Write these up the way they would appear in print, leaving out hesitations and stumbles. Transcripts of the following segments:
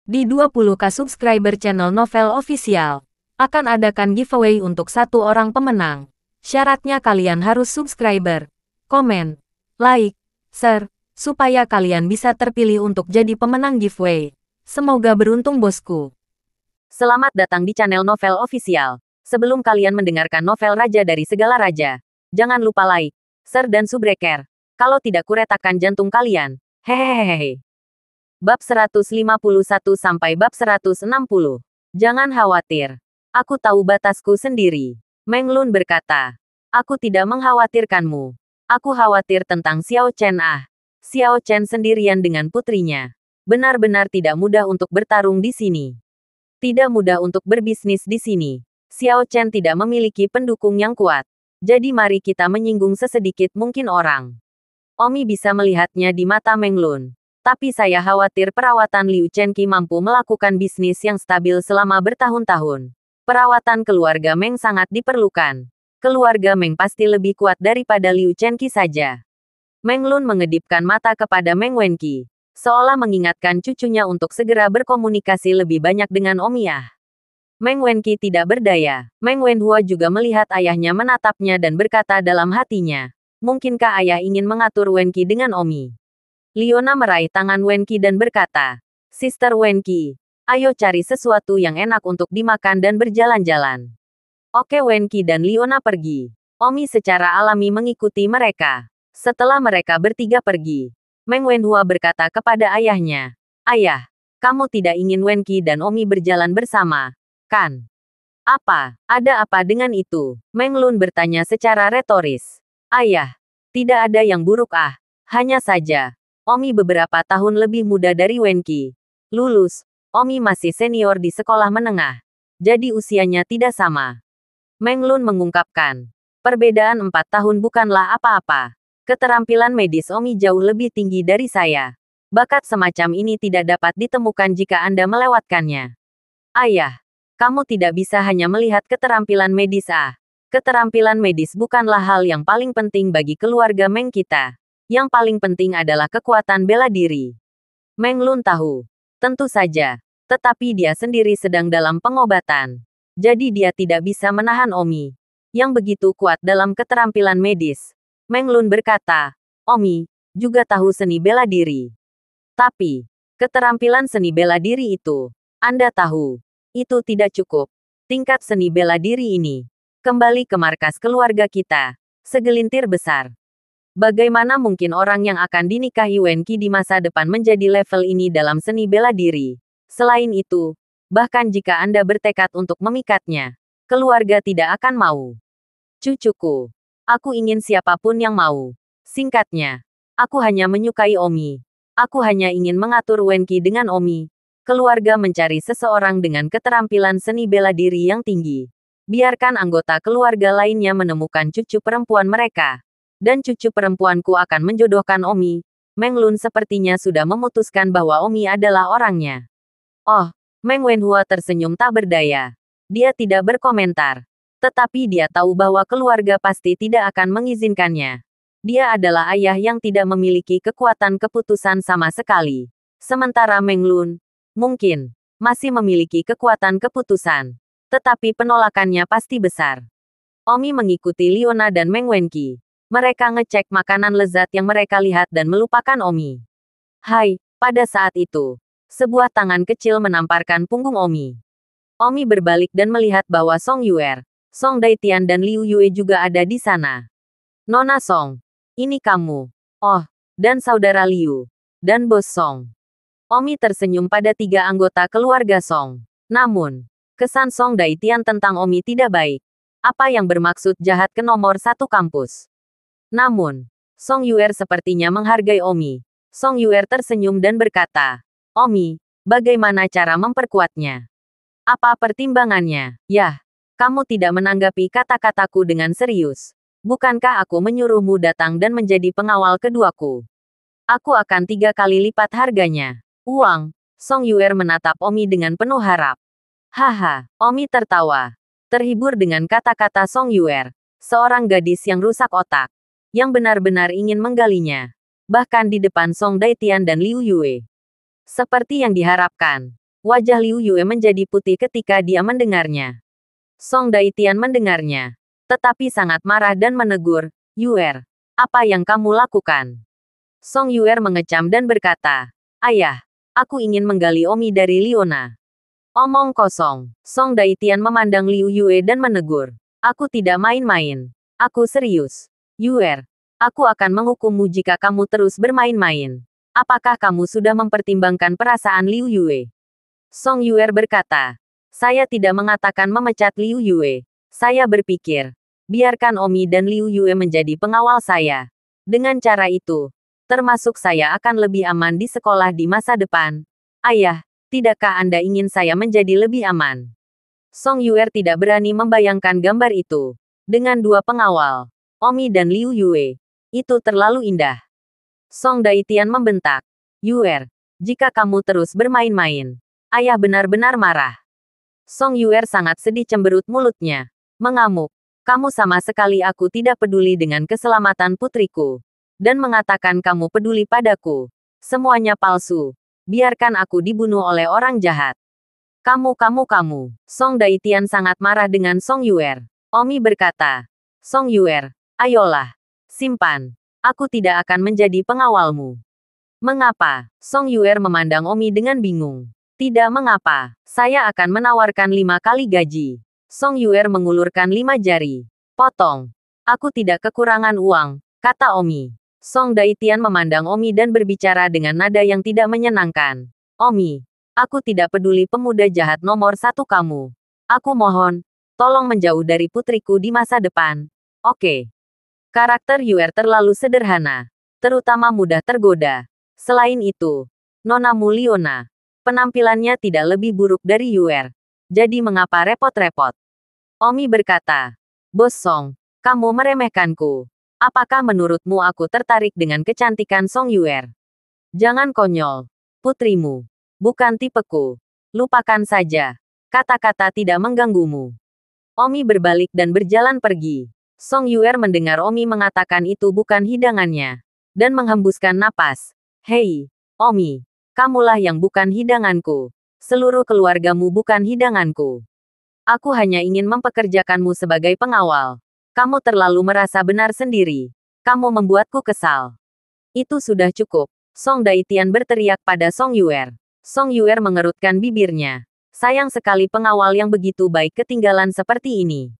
Di 20K subscriber channel Novel Official, akan adakan giveaway untuk satu orang pemenang. Syaratnya kalian harus subscriber, komen, like, share, supaya kalian bisa terpilih untuk jadi pemenang giveaway. Semoga beruntung bosku. Selamat datang di channel Novel Official. Sebelum kalian mendengarkan novel Raja dari Segala Raja, jangan lupa like, share dan subscribe. Kalau tidak kuretakan jantung kalian. Hehehehe. Bab 151 sampai bab 160. Jangan khawatir. Aku tahu batasku sendiri. Meng Lun berkata. Aku tidak mengkhawatirkanmu. Aku khawatir tentang Xiao Chen Xiao Chen sendirian dengan putrinya. Benar-benar tidak mudah untuk bertarung di sini. Tidak mudah untuk berbisnis di sini. Xiao Chen tidak memiliki pendukung yang kuat. Jadi mari kita menyinggung sesedikit mungkin orang. Omi bisa melihatnya di mata Meng Lun. Tapi saya khawatir perawatan Liu Chenqi mampu melakukan bisnis yang stabil selama bertahun-tahun. Perawatan keluarga Meng sangat diperlukan. Keluarga Meng pasti lebih kuat daripada Liu Chenqi saja. Meng Lun mengedipkan mata kepada Meng Wenqi, seolah mengingatkan cucunya untuk segera berkomunikasi lebih banyak dengan Omi. Meng Wenqi tidak berdaya. Meng Wenhua juga melihat ayahnya menatapnya dan berkata dalam hatinya, mungkinkah ayah ingin mengatur Wenqi dengan Omi? Liona meraih tangan Wenqi dan berkata, Sister Wenqi, ayo cari sesuatu yang enak untuk dimakan dan berjalan-jalan. Oke, Wenqi dan Liona pergi. Omi secara alami mengikuti mereka. Setelah mereka bertiga pergi, Meng Wenhua berkata kepada ayahnya, Ayah, kamu tidak ingin Wenqi dan Omi berjalan bersama, kan? Apa? Ada apa dengan itu? Meng Lun bertanya secara retoris. Ayah, tidak ada yang buruk hanya saja. Omi beberapa tahun lebih muda dari Wenqi. Lulus, Omi masih senior di sekolah menengah. Jadi usianya tidak sama. Meng Lun mengungkapkan. Perbedaan 4 tahun bukanlah apa-apa. Keterampilan medis Omi jauh lebih tinggi dari saya. Bakat semacam ini tidak dapat ditemukan jika Anda melewatkannya. Ayah, kamu tidak bisa hanya melihat keterampilan medis Keterampilan medis bukanlah hal yang paling penting bagi keluarga Meng kita. Yang paling penting adalah kekuatan bela diri. Meng Lun tahu. Tentu saja. Tetapi dia sendiri sedang dalam pengobatan. Jadi dia tidak bisa menahan Omi. Yang begitu kuat dalam keterampilan medis. Meng Lun berkata, Omi juga tahu seni bela diri. Tapi, keterampilan seni bela diri itu, Anda tahu, itu tidak cukup. Tingkat seni bela diri ini, kembali ke markas keluarga kita, segelintir besar. Bagaimana mungkin orang yang akan dinikahi Wenqi di masa depan menjadi level ini dalam seni bela diri? Selain itu, bahkan jika Anda bertekad untuk memikatnya, keluarga tidak akan mau. Cucuku, aku ingin siapapun yang mau. Singkatnya, aku hanya menyukai Omi. Aku hanya ingin mengatur Wenqi dengan Omi. Keluarga mencari seseorang dengan keterampilan seni bela diri yang tinggi. Biarkan anggota keluarga lainnya menemukan cucu perempuan mereka. Dan cucu perempuanku akan menjodohkan Omi. Meng Lun sepertinya sudah memutuskan bahwa Omi adalah orangnya. Oh, Meng Wenhua tersenyum tak berdaya. Dia tidak berkomentar. Tetapi dia tahu bahwa keluarga pasti tidak akan mengizinkannya. Dia adalah ayah yang tidak memiliki kekuatan keputusan sama sekali. Sementara Meng Lun, mungkin, masih memiliki kekuatan keputusan. Tetapi penolakannya pasti besar. Omi mengikuti Liona dan Meng Wenqi. Mereka ngecek makanan lezat yang mereka lihat dan melupakan Omi. Hai, pada saat itu, sebuah tangan kecil menamparkan punggung Omi. Omi berbalik dan melihat bahwa Song Yuer, Song Daitian dan Liu Yue juga ada di sana. Nona Song, ini kamu. Oh, dan saudara Liu, dan bos Song. Omi tersenyum pada 3 anggota keluarga Song. Namun, kesan Song Daitian tentang Omi tidak baik. Apa yang bermaksud jahat ke nomor 1 kampus? Namun, Song Yuer sepertinya menghargai Omi. Song Yuer tersenyum dan berkata, Omi, bagaimana cara memperkuatnya? Apa pertimbangannya? Yah, kamu tidak menanggapi kata-kataku dengan serius. Bukankah aku menyuruhmu datang dan menjadi pengawal keduaku? Aku akan 3 kali lipat harganya. Uang. Song Yuer menatap Omi dengan penuh harap. Haha, Omi tertawa. Terhibur dengan kata-kata Song Yuer, seorang gadis yang rusak otak. Yang benar-benar ingin menggalinya. Bahkan di depan Song Daitian dan Liu Yue. Seperti yang diharapkan, Wajah Liu Yue menjadi putih ketika dia mendengarnya. Song Daitian mendengarnya, tetapi sangat marah dan menegur, "Yuer, apa yang kamu lakukan?" Song Yuer mengecam dan berkata, "Ayah, aku ingin menggali Omi dari Liona." Omong kosong. Song Daitian memandang Liu Yue dan menegur, "Aku tidak main-main. Aku serius. Yuer, aku akan menghukummu jika kamu terus bermain-main. Apakah kamu sudah mempertimbangkan perasaan Liu Yue?" Song Yuer berkata, "Saya tidak mengatakan memecat Liu Yue. Saya berpikir, biarkan Omi dan Liu Yue menjadi pengawal saya. Dengan cara itu, termasuk saya akan lebih aman di sekolah di masa depan. Ayah, tidakkah Anda ingin saya menjadi lebih aman?" Song Yuer tidak berani membayangkan gambar itu. Dengan dua pengawal, Omi dan Liu Yue. Itu terlalu indah. Song Daitian membentak, "Yuer, jika kamu terus bermain-main, ayah benar-benar marah." Song Yuer sangat sedih cemberut mulutnya. Mengamuk. "Kamu sama sekali aku tidak peduli dengan keselamatan putriku. Dan mengatakan kamu peduli padaku. Semuanya palsu. Biarkan aku dibunuh oleh orang jahat." Kamu. Song Daitian sangat marah dengan Song Yuer. Omi berkata, "Song Yuer, ayolah. Simpan. Aku tidak akan menjadi pengawalmu." "Mengapa?" Song Yuer memandang Omi dengan bingung. "Tidak mengapa. Saya akan menawarkan 5 kali gaji." Song Yuer mengulurkan 5 jari. "Potong. Aku tidak kekurangan uang," kata Omi. Song Daitian memandang Omi dan berbicara dengan nada yang tidak menyenangkan. "Omi, aku tidak peduli pemuda jahat nomor 1 kamu. Aku mohon, tolong menjauh dari putriku di masa depan. Oke?" Karakter Yuer terlalu sederhana, terutama mudah tergoda. Selain itu, Nona Muliona, penampilannya tidak lebih buruk dari Yuer. Jadi mengapa repot-repot? Omi berkata, "Bos Song, kamu meremehkanku. Apakah menurutmu aku tertarik dengan kecantikan Song Yuer? Jangan konyol. Putrimu. Bukan tipeku. Lupakan saja. Kata-kata tidak mengganggumu." Omi berbalik dan berjalan pergi. Song Yuer mendengar Omi mengatakan itu bukan hidangannya. Dan menghembuskan napas. "Hei, Omi. Kamulah yang bukan hidanganku. Seluruh keluargamu bukan hidanganku. Aku hanya ingin mempekerjakanmu sebagai pengawal. Kamu terlalu merasa benar sendiri. Kamu membuatku kesal." "Itu sudah cukup." Song Daitian berteriak pada Song Yuer. Song Yuer mengerutkan bibirnya. Sayang sekali pengawal yang begitu baik ketinggalan seperti ini.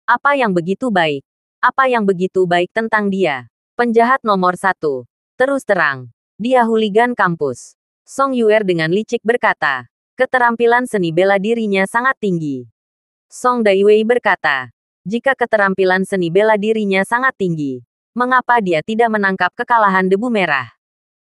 Apa yang begitu baik? Apa yang begitu baik tentang dia? Penjahat nomor 1. Terus terang. Dia huligan kampus. Song Yuer dengan licik berkata. Keterampilan seni bela dirinya sangat tinggi. Song Daiwei berkata. Jika keterampilan seni bela dirinya sangat tinggi, mengapa dia tidak menangkap kekalahan debu merah?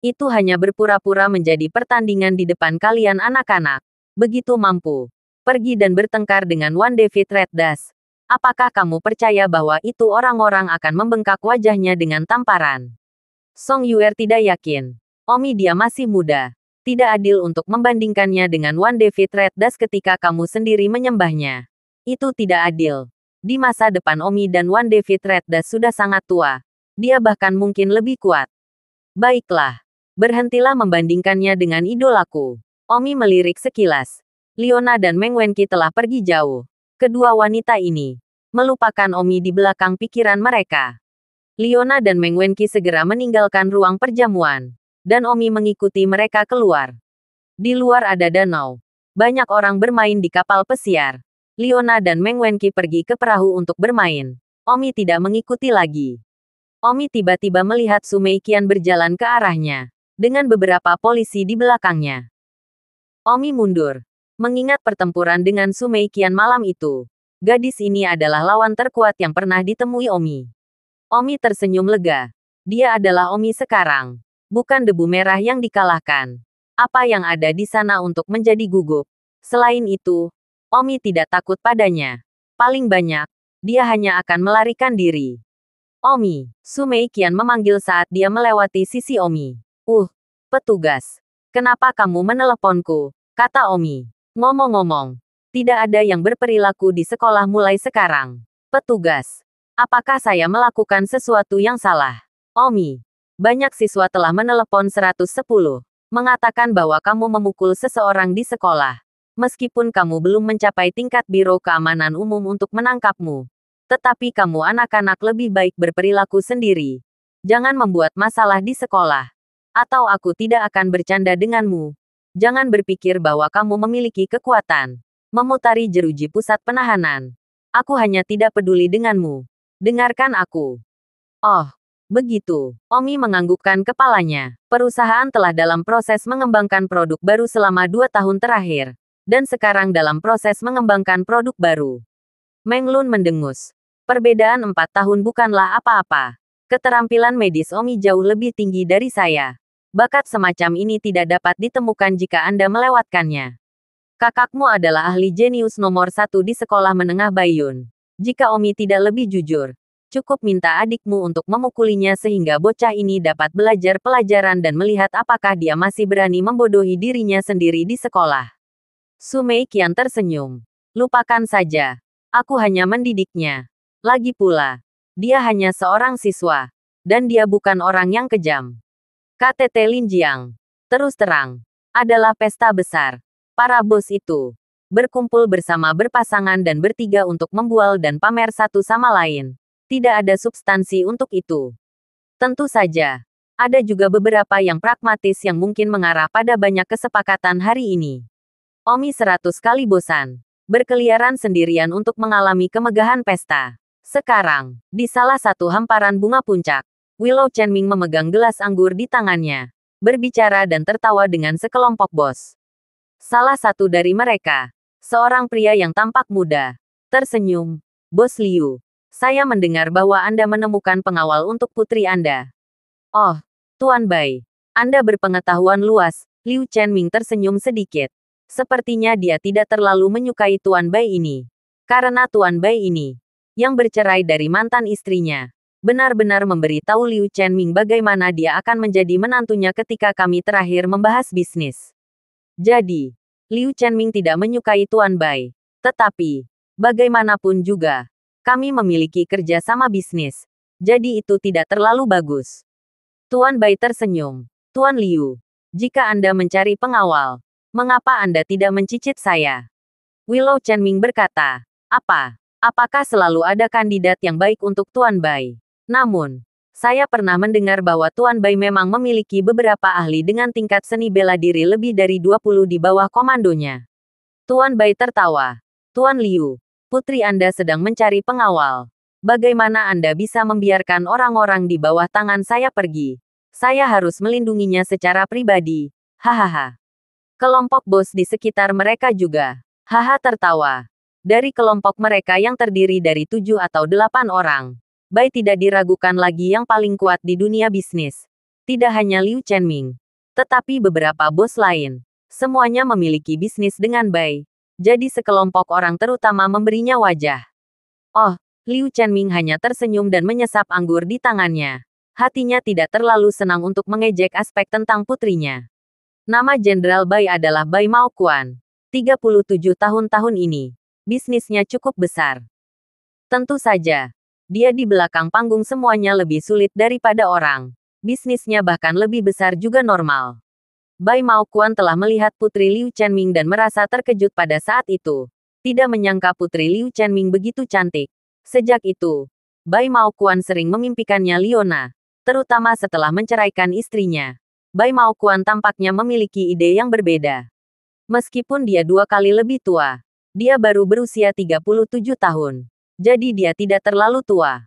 Itu hanya berpura-pura menjadi pertandingan di depan kalian anak-anak. Begitu mampu. Pergi dan bertengkar dengan Wan David Red Dust. Apakah kamu percaya bahwa itu orang-orang akan membengkak wajahnya dengan tamparan? Song Yuer tidak yakin. Omi, dia masih muda. Tidak adil untuk membandingkannya dengan Wan David Red Dust ketika kamu sendiri menyembahnya. Itu tidak adil. Di masa depan Omi dan Wan David Red Dust sudah sangat tua. Dia bahkan mungkin lebih kuat. Baiklah. Berhentilah membandingkannya dengan idolaku. Omi melirik sekilas. Liona dan Meng Wenqi telah pergi jauh. Kedua wanita ini melupakan Omi di belakang pikiran mereka. Liona dan Meng Wenqi segera meninggalkan ruang perjamuan. Dan Omi mengikuti mereka keluar. Di luar ada danau. Banyak orang bermain di kapal pesiar. Liona dan Meng Wenqi pergi ke perahu untuk bermain. Omi tidak mengikuti lagi. Omi tiba-tiba melihat Su Meiqian berjalan ke arahnya. Dengan beberapa polisi di belakangnya. Omi mundur. Mengingat pertempuran dengan Su Meiqian malam itu. Gadis ini adalah lawan terkuat yang pernah ditemui Omi. Omi tersenyum lega. Dia adalah Omi sekarang. Bukan debu merah yang dikalahkan. Apa yang ada di sana untuk menjadi gugup. Selain itu, Omi tidak takut padanya. Paling banyak, dia hanya akan melarikan diri. Omi, Su Meiqian memanggil saat dia melewati sisi Omi. Petugas. Kenapa kamu meneleponku? Kata Omi. Ngomong-ngomong, tidak ada yang berperilaku di sekolah mulai sekarang. Petugas. Apakah saya melakukan sesuatu yang salah? Omi. Banyak siswa telah menelepon 110. mengatakan bahwa kamu memukul seseorang di sekolah. Meskipun kamu belum mencapai tingkat Biro Keamanan Umum untuk menangkapmu. Tetapi kamu anak-anak lebih baik berperilaku sendiri. Jangan membuat masalah di sekolah. Atau aku tidak akan bercanda denganmu. Jangan berpikir bahwa kamu memiliki kekuatan. Memutari jeruji pusat penahanan. Aku hanya tidak peduli denganmu. Dengarkan aku. Oh, begitu. Omi menganggukkan kepalanya. Perusahaan telah dalam proses mengembangkan produk baru selama 2 tahun terakhir. Dan sekarang dalam proses mengembangkan produk baru. Menglun mendengus. Perbedaan 4 tahun bukanlah apa-apa. Keterampilan medis Omi jauh lebih tinggi dari saya. Bakat semacam ini tidak dapat ditemukan jika Anda melewatkannya. Kakakmu adalah ahli jenius nomor 1 di sekolah menengah Baiyun. Jika Omi tidak lebih jujur, cukup minta adikmu untuk memukulinya sehingga bocah ini dapat belajar pelajaran dan melihat apakah dia masih berani membodohi dirinya sendiri di sekolah. Su Meiqian tersenyum. Lupakan saja. Aku hanya mendidiknya. Lagi pula, dia hanya seorang siswa. Dan dia bukan orang yang kejam. KTT Lin Jiang. Terus terang. Adalah pesta besar. Para bos itu berkumpul bersama berpasangan dan bertiga untuk membual dan pamer satu sama lain. Tidak ada substansi untuk itu. Tentu saja. Ada juga beberapa yang pragmatis yang mungkin mengarah pada banyak kesepakatan hari ini. Omi 100 kali bosan. Berkeliaran sendirian untuk mengalami kemegahan pesta. Sekarang, di salah satu hamparan bunga puncak, Willow Chenming memegang gelas anggur di tangannya. Berbicara dan tertawa dengan sekelompok bos. Salah satu dari mereka, seorang pria yang tampak muda, tersenyum. Bos Liu, saya mendengar bahwa Anda menemukan pengawal untuk putri Anda. Oh, Tuan Bai, Anda berpengetahuan luas. Liu Chenming tersenyum sedikit. Sepertinya dia tidak terlalu menyukai Tuan Bai ini. Karena Tuan Bai ini, yang bercerai dari mantan istrinya, benar-benar memberi tahu Liu Chenming bagaimana dia akan menjadi menantunya ketika kami terakhir membahas bisnis. Jadi, Liu Chenming tidak menyukai Tuan Bai. Tetapi, bagaimanapun juga, kami memiliki kerja sama bisnis. Jadi itu tidak terlalu bagus. Tuan Bai tersenyum. Tuan Liu, jika Anda mencari pengawal, mengapa Anda tidak mencicit saya? Willow Chenming berkata, apa? Apakah selalu ada kandidat yang baik untuk Tuan Bai? Namun, saya pernah mendengar bahwa Tuan Bai memang memiliki beberapa ahli dengan tingkat seni bela diri lebih dari 20 di bawah komandonya. Tuan Bai tertawa. Tuan Liu, putri Anda sedang mencari pengawal. Bagaimana Anda bisa membiarkan orang-orang di bawah tangan saya pergi? Saya harus melindunginya secara pribadi. Hahaha. Kelompok bos di sekitar mereka juga. Haha tertawa. Dari kelompok mereka yang terdiri dari 7 atau 8 orang, Bai tidak diragukan lagi yang paling kuat di dunia bisnis. Tidak hanya Liu Chenming, tetapi beberapa bos lain. Semuanya memiliki bisnis dengan Bai. Jadi sekelompok orang terutama memberinya wajah. Oh, Liu Chenming hanya tersenyum dan menyesap anggur di tangannya. Hatinya tidak terlalu senang untuk mengejek aspek tentang putrinya. Nama Jenderal Bai adalah Bai Maoquan. 37 tahun ini. Bisnisnya cukup besar. Tentu saja, dia di belakang panggung semuanya lebih sulit daripada orang. Bisnisnya bahkan lebih besar juga normal. Bai Maoquan telah melihat putri Liu Chenming dan merasa terkejut pada saat itu. Tidak menyangka putri Liu Chenming begitu cantik. Sejak itu, Bai Maoquan sering memimpikannya Liona, terutama setelah menceraikan istrinya. Bai Maoquan tampaknya memiliki ide yang berbeda. Meskipun dia 2 kali lebih tua, dia baru berusia 37 tahun. Jadi dia tidak terlalu tua.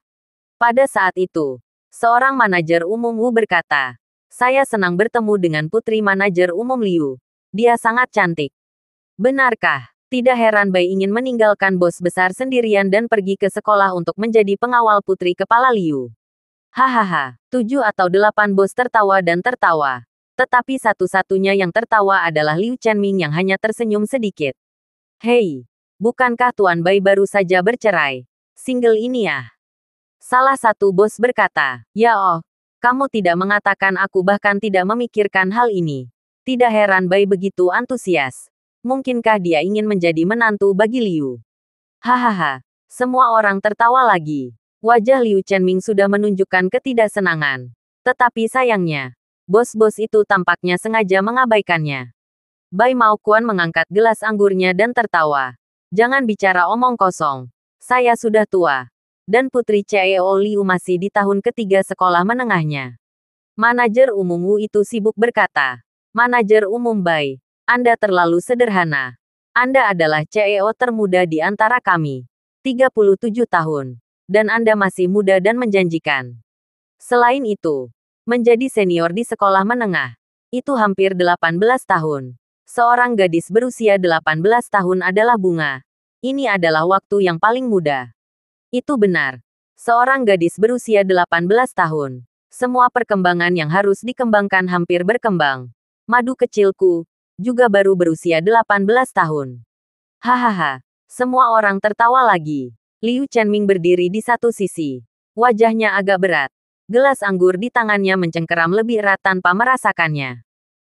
Pada saat itu, seorang manajer umum Wu berkata, saya senang bertemu dengan putri manajer umum Liu. Dia sangat cantik. Benarkah? Tidak heran Bai ingin meninggalkan bos besar sendirian dan pergi ke sekolah untuk menjadi pengawal putri kepala Liu. Hahaha, 7 atau 8 bos tertawa dan tertawa. Tetapi satu-satunya yang tertawa adalah Liu Chenming yang hanya tersenyum sedikit. Hei, bukankah Tuan Bai baru saja bercerai? Single ini ya? Salah satu bos berkata, ya oh, kamu tidak mengatakan aku bahkan tidak memikirkan hal ini. Tidak heran Bai begitu antusias. Mungkinkah dia ingin menjadi menantu bagi Liu? Hahaha, semua orang tertawa lagi. Wajah Liu Chenming sudah menunjukkan ketidaksenangan. Tetapi sayangnya, Bos-bos itu tampaknya sengaja mengabaikannya. Bai Maokuan mengangkat gelas anggurnya dan tertawa. Jangan bicara omong kosong. Saya sudah tua. Dan Putri CEO Liu masih di tahun ketiga sekolah menengahnya. Manajer umum Wu itu sibuk berkata. Manajer umum Bai, Anda terlalu sederhana. Anda adalah CEO termuda di antara kami. 37 tahun. Dan Anda masih muda dan menjanjikan. Selain itu, menjadi senior di sekolah menengah. Itu hampir 18 tahun. Seorang gadis berusia 18 tahun adalah bunga. Ini adalah waktu yang paling muda. Itu benar. Seorang gadis berusia 18 tahun. Semua perkembangan yang harus dikembangkan hampir berkembang. Madu kecilku, juga baru berusia 18 tahun. Hahaha. Semua orang tertawa lagi. Liu Chenming berdiri di satu sisi. Wajahnya agak berat. Gelas anggur di tangannya mencengkeram lebih erat tanpa merasakannya.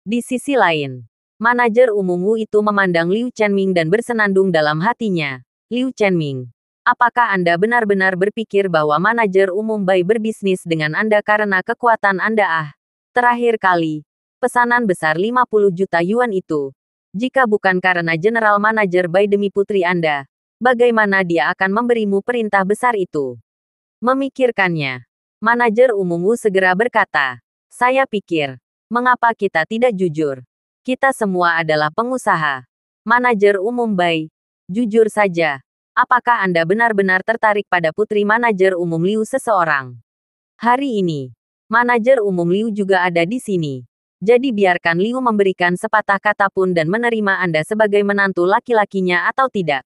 Di sisi lain, manajer umum Wu itu memandang Liu Chenming dan bersenandung dalam hatinya. Liu Chenming. Apakah Anda benar-benar berpikir bahwa manajer umum Bai berbisnis dengan Anda karena kekuatan Anda? Terakhir kali, pesanan besar 50 juta yuan itu. Jika bukan karena general manajer Bai demi putri Anda, bagaimana dia akan memberimu perintah besar itu? Memikirkannya, manajer umum Wu segera berkata, saya pikir, mengapa kita tidak jujur? Kita semua adalah pengusaha. Manajer umum Bai, jujur saja. Apakah Anda benar-benar tertarik pada putri manajer umum Liu seseorang? Hari ini, manajer umum Liu juga ada di sini. Jadi biarkan Liu memberikan sepatah kata pun dan menerima Anda sebagai menantu laki-lakinya atau tidak.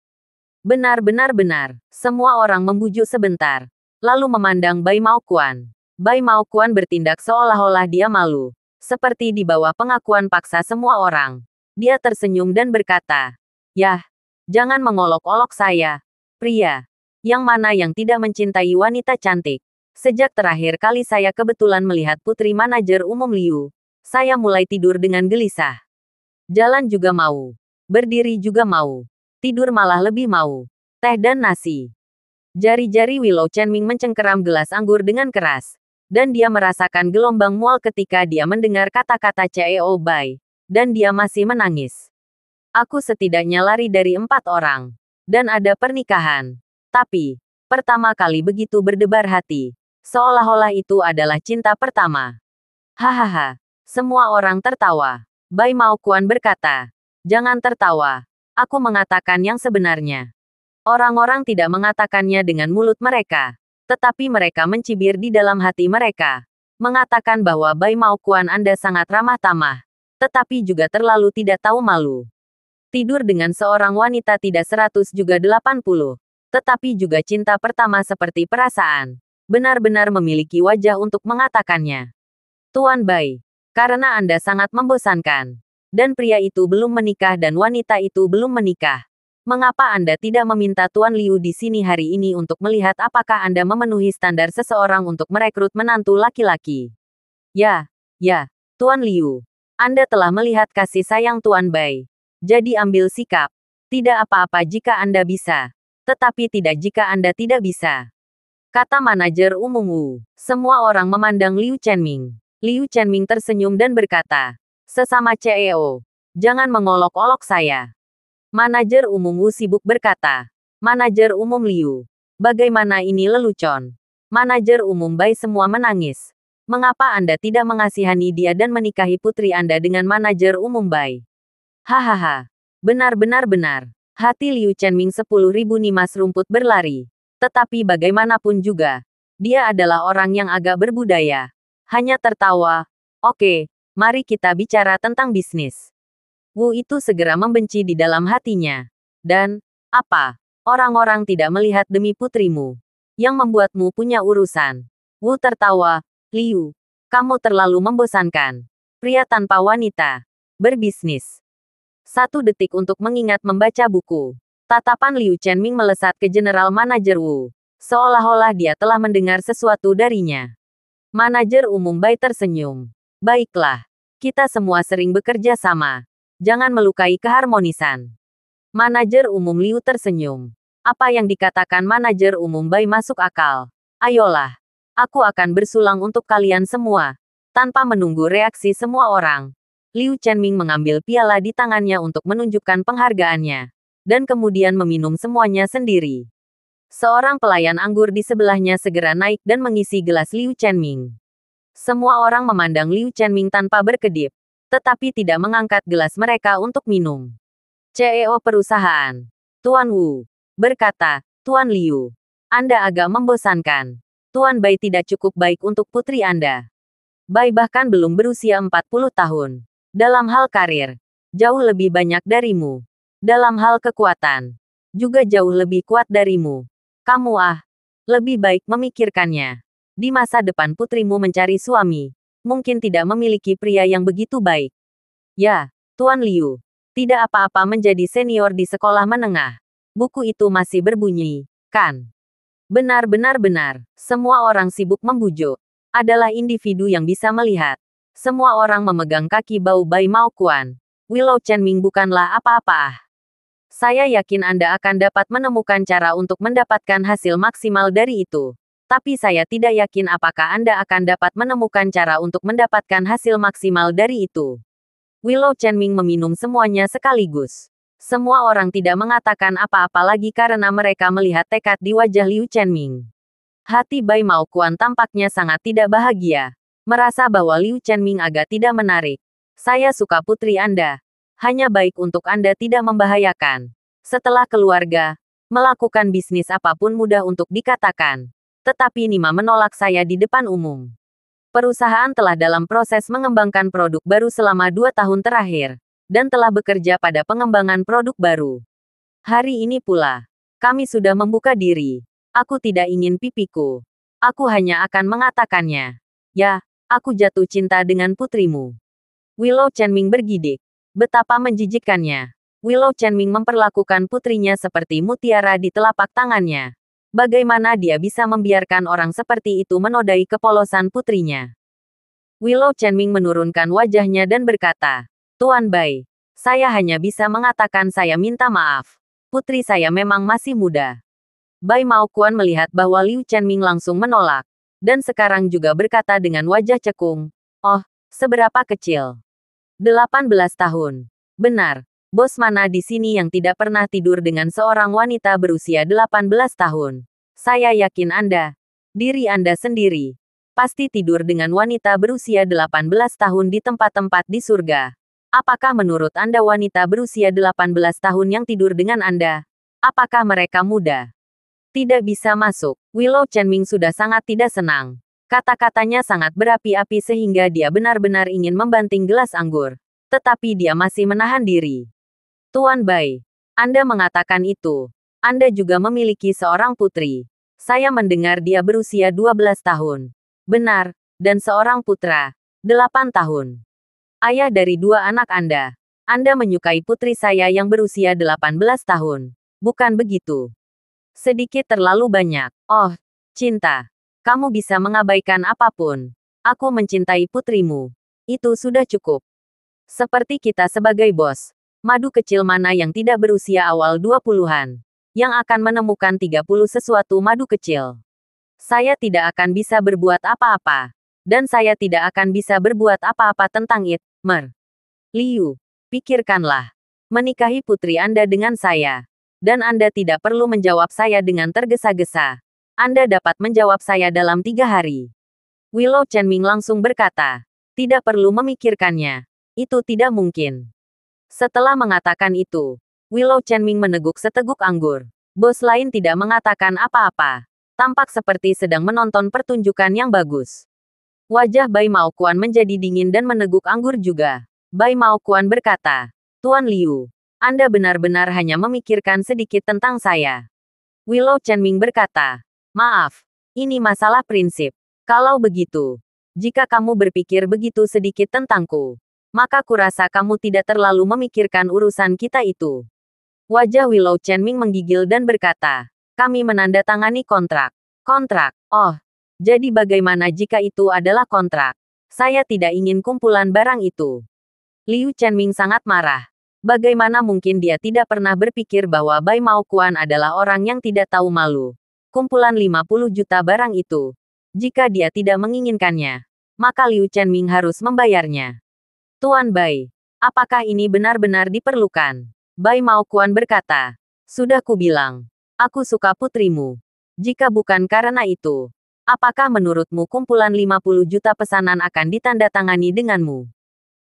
Benar-benar. Semua orang membujuk sebentar. Lalu memandang Bai Maokuan. Bai Maokuan bertindak seolah-olah dia malu. Seperti di bawah pengakuan paksa semua orang. Dia tersenyum dan berkata, Yah, jangan mengolok-olok saya, pria. Yang mana yang tidak mencintai wanita cantik? Sejak terakhir kali saya kebetulan melihat putri manajer umum Liu, saya mulai tidur dengan gelisah. Jalan juga mau. Berdiri juga mau. Tidur malah lebih mau. Teh dan nasi. Jari-jari Willow Chenming mencengkeram gelas anggur dengan keras. Dan dia merasakan gelombang mual ketika dia mendengar kata-kata CEO Bai. Dan dia masih menangis. Aku setidaknya lari dari 4 orang. Dan ada pernikahan. Tapi, pertama kali begitu berdebar hati. Seolah-olah itu adalah cinta pertama. Hahaha. Semua orang tertawa. Bai Maokuan berkata, jangan tertawa. Aku mengatakan yang sebenarnya. Orang-orang tidak mengatakannya dengan mulut mereka. Tetapi mereka mencibir di dalam hati mereka. Mengatakan bahwa Bai Maokuan Anda sangat ramah tamah. Tetapi juga terlalu tidak tahu malu. Tidur dengan seorang wanita tidak 100 juga 80. Tetapi juga cinta pertama seperti perasaan. Benar-benar memiliki wajah untuk mengatakannya. Tuan Bai, karena Anda sangat membosankan. Dan pria itu belum menikah dan wanita itu belum menikah. Mengapa Anda tidak meminta Tuan Liu di sini hari ini untuk melihat apakah Anda memenuhi standar seseorang untuk merekrut menantu laki-laki? Ya, Tuan Liu. Anda telah melihat kasih sayang Tuan Bai. Jadi ambil sikap. Tidak apa-apa jika Anda bisa. Tetapi tidak jika Anda tidak bisa. Kata manajer umum Wu. Semua orang memandang Liu Chenming. Liu Chenming tersenyum dan berkata, sesama CEO, jangan mengolok-olok saya. Manajer umum Wu sibuk berkata, manajer umum Liu, bagaimana ini lelucon? Manajer umum Bai semua menangis. Mengapa Anda tidak mengasihani dia dan menikahi putri Anda dengan manajer umum Bai? Hahaha. Benar. Hati Liu Chenming 10.000 nimas rumput berlari. Tetapi bagaimanapun juga, dia adalah orang yang agak berbudaya. Hanya tertawa. Oke, mari kita bicara tentang bisnis. Wu itu segera membenci di dalam hatinya. Dan, apa? Orang-orang tidak melihat demi putrimu. Yang membuatmu punya urusan. Wu tertawa. Liu, kamu terlalu membosankan. Pria tanpa wanita. Berbisnis. 1 detik untuk mengingat membaca buku. Tatapan Liu Chenming melesat ke General Manager Wu. Seolah-olah dia telah mendengar sesuatu darinya. Manajer umum Bai tersenyum. Baiklah. Kita semua sering bekerja sama. Jangan melukai keharmonisan. Manajer umum Liu tersenyum. Apa yang dikatakan manajer umum Bai masuk akal. Ayolah. Aku akan bersulang untuk kalian semua. Tanpa menunggu reaksi semua orang, Liu Chenming mengambil piala di tangannya untuk menunjukkan penghargaannya, dan kemudian meminum semuanya sendiri. Seorang pelayan anggur di sebelahnya segera naik dan mengisi gelas Liu Chenming. Semua orang memandang Liu Chenming tanpa berkedip, tetapi tidak mengangkat gelas mereka untuk minum. CEO perusahaan, Tuan Wu, berkata, Tuan Liu, Anda agak membosankan. Tuan Bai tidak cukup baik untuk putri Anda. Bai bahkan belum berusia 40 tahun. Dalam hal karir, jauh lebih banyak darimu. Dalam hal kekuatan, juga jauh lebih kuat darimu. Kamu lebih baik memikirkannya. Di masa depan putrimu mencari suami, mungkin tidak memiliki pria yang begitu baik. Ya, Tuan Liu, tidak apa-apa menjadi senior di sekolah menengah. Buku itu masih berbunyi, kan? Benar-benar, semua orang sibuk membujuk. Adalah individu yang bisa melihat. Semua orang memegang kaki bau Bai Maokuan. Willow Chenming bukanlah apa-apa. Saya yakin Anda akan dapat menemukan cara untuk mendapatkan hasil maksimal dari itu. Tapi saya tidak yakin apakah Anda akan dapat menemukan cara untuk mendapatkan hasil maksimal dari itu. Willow Chenming meminum semuanya sekaligus. Semua orang tidak mengatakan apa-apa lagi karena mereka melihat tekad di wajah Liu Chenming. Hati Bai Maokuan tampaknya sangat tidak bahagia. Merasa bahwa Liu Chenming agak tidak menarik. Saya suka putri Anda. Hanya baik untuk Anda tidak membahayakan. Setelah keluarga, melakukan bisnis apapun mudah untuk dikatakan. Tetapi Nima menolak saya di depan umum. Perusahaan telah dalam proses mengembangkan produk baru selama 2 tahun terakhir. Dan telah bekerja pada pengembangan produk baru. Hari ini pula, kami sudah membuka diri. Aku tidak ingin pipiku. Aku hanya akan mengatakannya. Ya, aku jatuh cinta dengan putrimu. Willow Chenming bergidik. Betapa menjijikkannya. Willow Chenming memperlakukan putrinya seperti mutiara di telapak tangannya. Bagaimana dia bisa membiarkan orang seperti itu menodai kepolosan putrinya? Willow Chenming menurunkan wajahnya dan berkata, Tuan Bai, saya hanya bisa mengatakan saya minta maaf. Putri saya memang masih muda. Bai Maokuan melihat bahwa Liu Chenming langsung menolak. Dan sekarang juga berkata dengan wajah cekung. Oh, seberapa kecil? 18 tahun. Benar, bos mana di sini yang tidak pernah tidur dengan seorang wanita berusia 18 tahun? Saya yakin Anda, diri Anda sendiri, pasti tidur dengan wanita berusia 18 tahun di tempat-tempat di surga. Apakah menurut Anda wanita berusia 18 tahun yang tidur dengan Anda? Apakah mereka muda? Tidak bisa masuk. Willow Chenming sudah sangat tidak senang. Kata-katanya sangat berapi-api sehingga dia benar-benar ingin membanting gelas anggur. Tetapi dia masih menahan diri. Tuan Bai, Anda mengatakan itu. Anda juga memiliki seorang putri. Saya mendengar dia berusia 12 tahun. Benar, dan seorang putra, 8 tahun. Ayah dari 2 anak Anda. Anda menyukai putri saya yang berusia 18 tahun. Bukan begitu? Sedikit terlalu banyak. Oh, cinta. Kamu bisa mengabaikan apapun. Aku mencintai putrimu. Itu sudah cukup. Seperti kita sebagai bos. Madu kecil mana yang tidak berusia awal 20-an. Yang akan menemukan 30 sesuatu madu kecil. Saya tidak akan bisa berbuat apa-apa. Dan saya tidak akan bisa berbuat apa-apa tentang it, Liu, pikirkanlah. Menikahi putri Anda dengan saya. Dan Anda tidak perlu menjawab saya dengan tergesa-gesa. Anda dapat menjawab saya dalam 3 hari. Willow Chenming langsung berkata, tidak perlu memikirkannya. Itu tidak mungkin. Setelah mengatakan itu, Willow Chenming meneguk seteguk anggur. Bos lain tidak mengatakan apa-apa. Tampak seperti sedang menonton pertunjukan yang bagus. Wajah Bai Maokuan menjadi dingin dan meneguk anggur juga. Bai Maokuan berkata, Tuan Liu, Anda benar-benar hanya memikirkan sedikit tentang saya. Willow Chenming berkata, maaf, ini masalah prinsip. Kalau begitu, jika kamu berpikir begitu sedikit tentangku, maka kurasa kamu tidak terlalu memikirkan urusan kita itu. Wajah Willow Chenming menggigil dan berkata, kami menandatangani kontrak. Kontrak, oh, jadi bagaimana jika itu adalah kontrak? Saya tidak ingin kumpulan barang itu. Liu Chenming sangat marah. Bagaimana mungkin dia tidak pernah berpikir bahwa Bai Maokuan adalah orang yang tidak tahu malu. Kumpulan 50 juta barang itu. Jika dia tidak menginginkannya, maka Liu Chenming harus membayarnya. Tuan Bai, apakah ini benar-benar diperlukan? Bai Maokuan berkata, sudah kubilang, aku suka putrimu. Jika bukan karena itu, apakah menurutmu kumpulan 50 juta pesanan akan ditandatangani denganmu?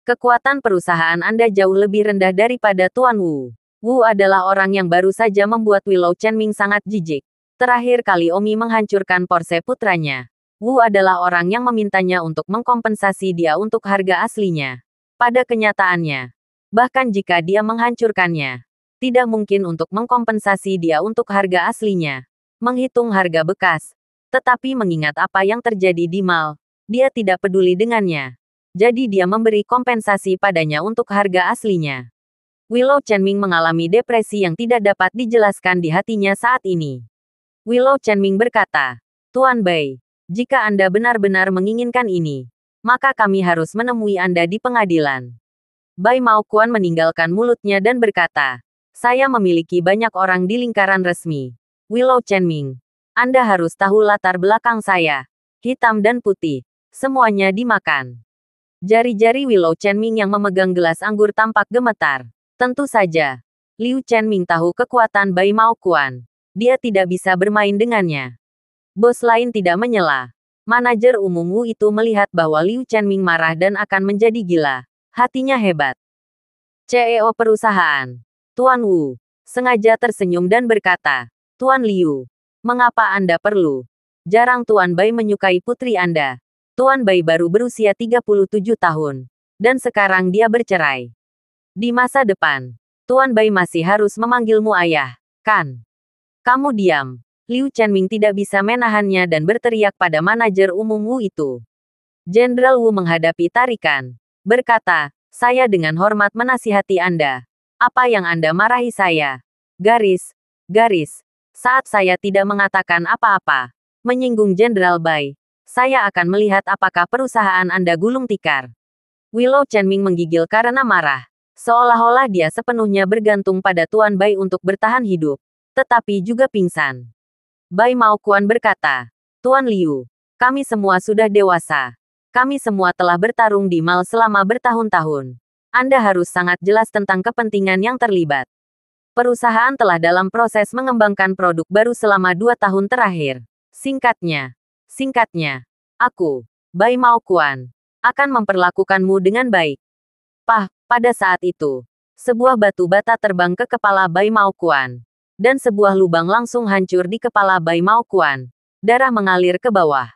Kekuatan perusahaan Anda jauh lebih rendah daripada Tuan Wu. Wu adalah orang yang baru saja membuat Willow Chenming sangat jijik. Terakhir kali Omi menghancurkan Porsche putranya, Wu adalah orang yang memintanya untuk mengkompensasi dia untuk harga aslinya. Pada kenyataannya, bahkan jika dia menghancurkannya, tidak mungkin untuk mengkompensasi dia untuk harga aslinya. Menghitung harga bekas, tetapi mengingat apa yang terjadi di mall, dia tidak peduli dengannya. Jadi dia memberi kompensasi padanya untuk harga aslinya. Willow Chenming mengalami depresi yang tidak dapat dijelaskan di hatinya saat ini. Willow Chenming berkata, Tuan Bai, jika Anda benar-benar menginginkan ini, maka kami harus menemui Anda di pengadilan. Bai Maokuan meninggalkan mulutnya dan berkata, saya memiliki banyak orang di lingkaran resmi. Willow Chenming, Anda harus tahu latar belakang saya. Hitam dan putih, semuanya dimakan. Jari-jari Willow Chenming yang memegang gelas anggur tampak gemetar. Tentu saja, Liu Chenming tahu kekuatan Bai Maokuan. Dia tidak bisa bermain dengannya. Bos lain tidak menyela. Manajer umum Wu itu melihat bahwa Liu Chenming marah dan akan menjadi gila. Hatinya hebat. CEO perusahaan, Tuan Wu, sengaja tersenyum dan berkata, Tuan Liu, mengapa Anda perlu? Jarang Tuan Bai menyukai putri Anda. Tuan Bai baru berusia 37 tahun. Dan sekarang dia bercerai. Di masa depan, Tuan Bai masih harus memanggilmu ayah, kan? Kamu diam. Liu Chenming tidak bisa menahannya dan berteriak pada manajer umum Wu itu. Jenderal Wu menghadapi tarikan. Berkata, saya dengan hormat menasihati Anda. Apa yang Anda marahi saya? Garis. Saat saya tidak mengatakan apa-apa, menyinggung Jenderal Bai, saya akan melihat apakah perusahaan Anda gulung tikar. Willow Chenming menggigil karena marah. Seolah-olah dia sepenuhnya bergantung pada Tuan Bai untuk bertahan hidup. Tetapi juga pingsan. Bai Maokuan berkata, Tuan Liu, kami semua sudah dewasa. Kami semua telah bertarung di mall selama bertahun-tahun. Anda harus sangat jelas tentang kepentingan yang terlibat. Perusahaan telah dalam proses mengembangkan produk baru selama 2 tahun terakhir. Singkatnya, aku, Bai Maokuan, akan memperlakukanmu dengan baik. Pada saat itu, sebuah batu bata terbang ke kepala Bai Maokuan. Dan sebuah lubang langsung hancur di kepala Bai Maokuan. Darah mengalir ke bawah.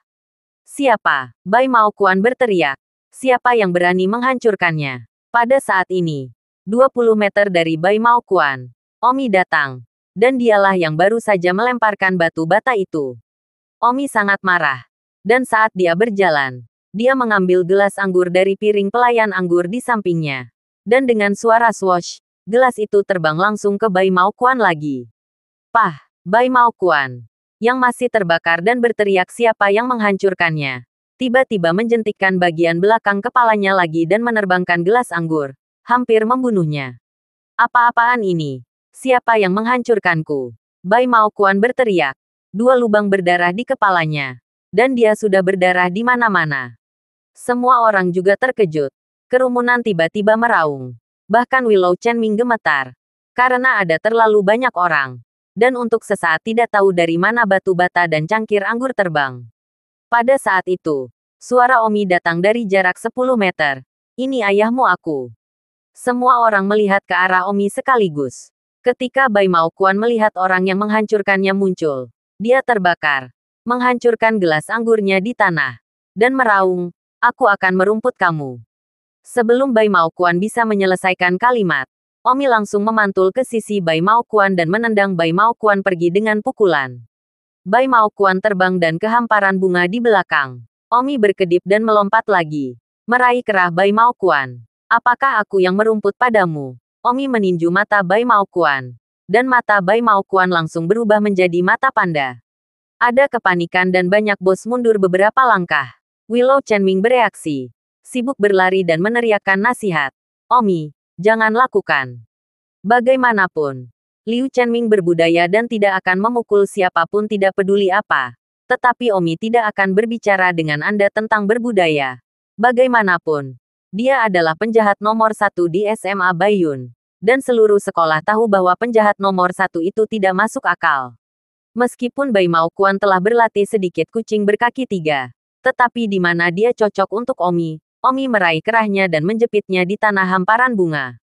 Siapa? Bai Maokuan berteriak. Siapa yang berani menghancurkannya? Pada saat ini, 20 meter dari Bai Maokuan, Omi datang. Dan dialah yang baru saja melemparkan batu bata itu. Omi sangat marah. Dan saat dia berjalan, dia mengambil gelas anggur dari piring pelayan anggur di sampingnya. Dan dengan suara swoosh, gelas itu terbang langsung ke Bai Maokuan lagi. Bai Maokuan, yang masih terbakar dan berteriak siapa yang menghancurkannya, tiba-tiba menjentikkan bagian belakang kepalanya lagi dan menerbangkan gelas anggur, hampir membunuhnya. Apa-apaan ini? Siapa yang menghancurkanku? Bai Maokuan berteriak. 2 lubang berdarah di kepalanya. Dan dia sudah berdarah di mana-mana. Semua orang juga terkejut. Kerumunan tiba-tiba meraung. Bahkan Willow Chenming gemetar. Karena ada terlalu banyak orang. Dan untuk sesaat tidak tahu dari mana batu bata dan cangkir anggur terbang. Pada saat itu, suara Omi datang dari jarak 10 meter. Ini ayahmu aku. Semua orang melihat ke arah Omi sekaligus. Ketika Bai Maokuan melihat orang yang menghancurkannya muncul, dia terbakar, menghancurkan gelas anggurnya di tanah, dan meraung, aku akan merumput kamu. Sebelum Bai Maokuan bisa menyelesaikan kalimat, Omi langsung memantul ke sisi Bai Maokuan dan menendang Bai Maokuan pergi dengan pukulan. Bai Maokuan terbang dan ke hamparan bunga di belakang. Omi berkedip dan melompat lagi, meraih kerah Bai Maokuan. Apakah aku yang merumput padamu? Omi meninju mata Bai Maokuan. Dan mata Bai Maokuan langsung berubah menjadi mata panda. Ada kepanikan dan banyak bos mundur beberapa langkah. Willow Chenming bereaksi. Sibuk berlari dan meneriakkan nasihat. Omi, jangan lakukan. Bagaimanapun, Liu Chenming berbudaya dan tidak akan memukul siapapun tidak peduli apa. Tetapi Omi tidak akan berbicara dengan Anda tentang berbudaya. Bagaimanapun, dia adalah penjahat nomor 1 di SMA Baiyun. Dan seluruh sekolah tahu bahwa penjahat nomor 1 itu tidak masuk akal. Meskipun Bai Mao Kuan telah berlatih sedikit kucing berkaki 3. Tetapi di mana dia cocok untuk Omi, Omi meraih kerahnya dan menjepitnya di tanah hamparan bunga.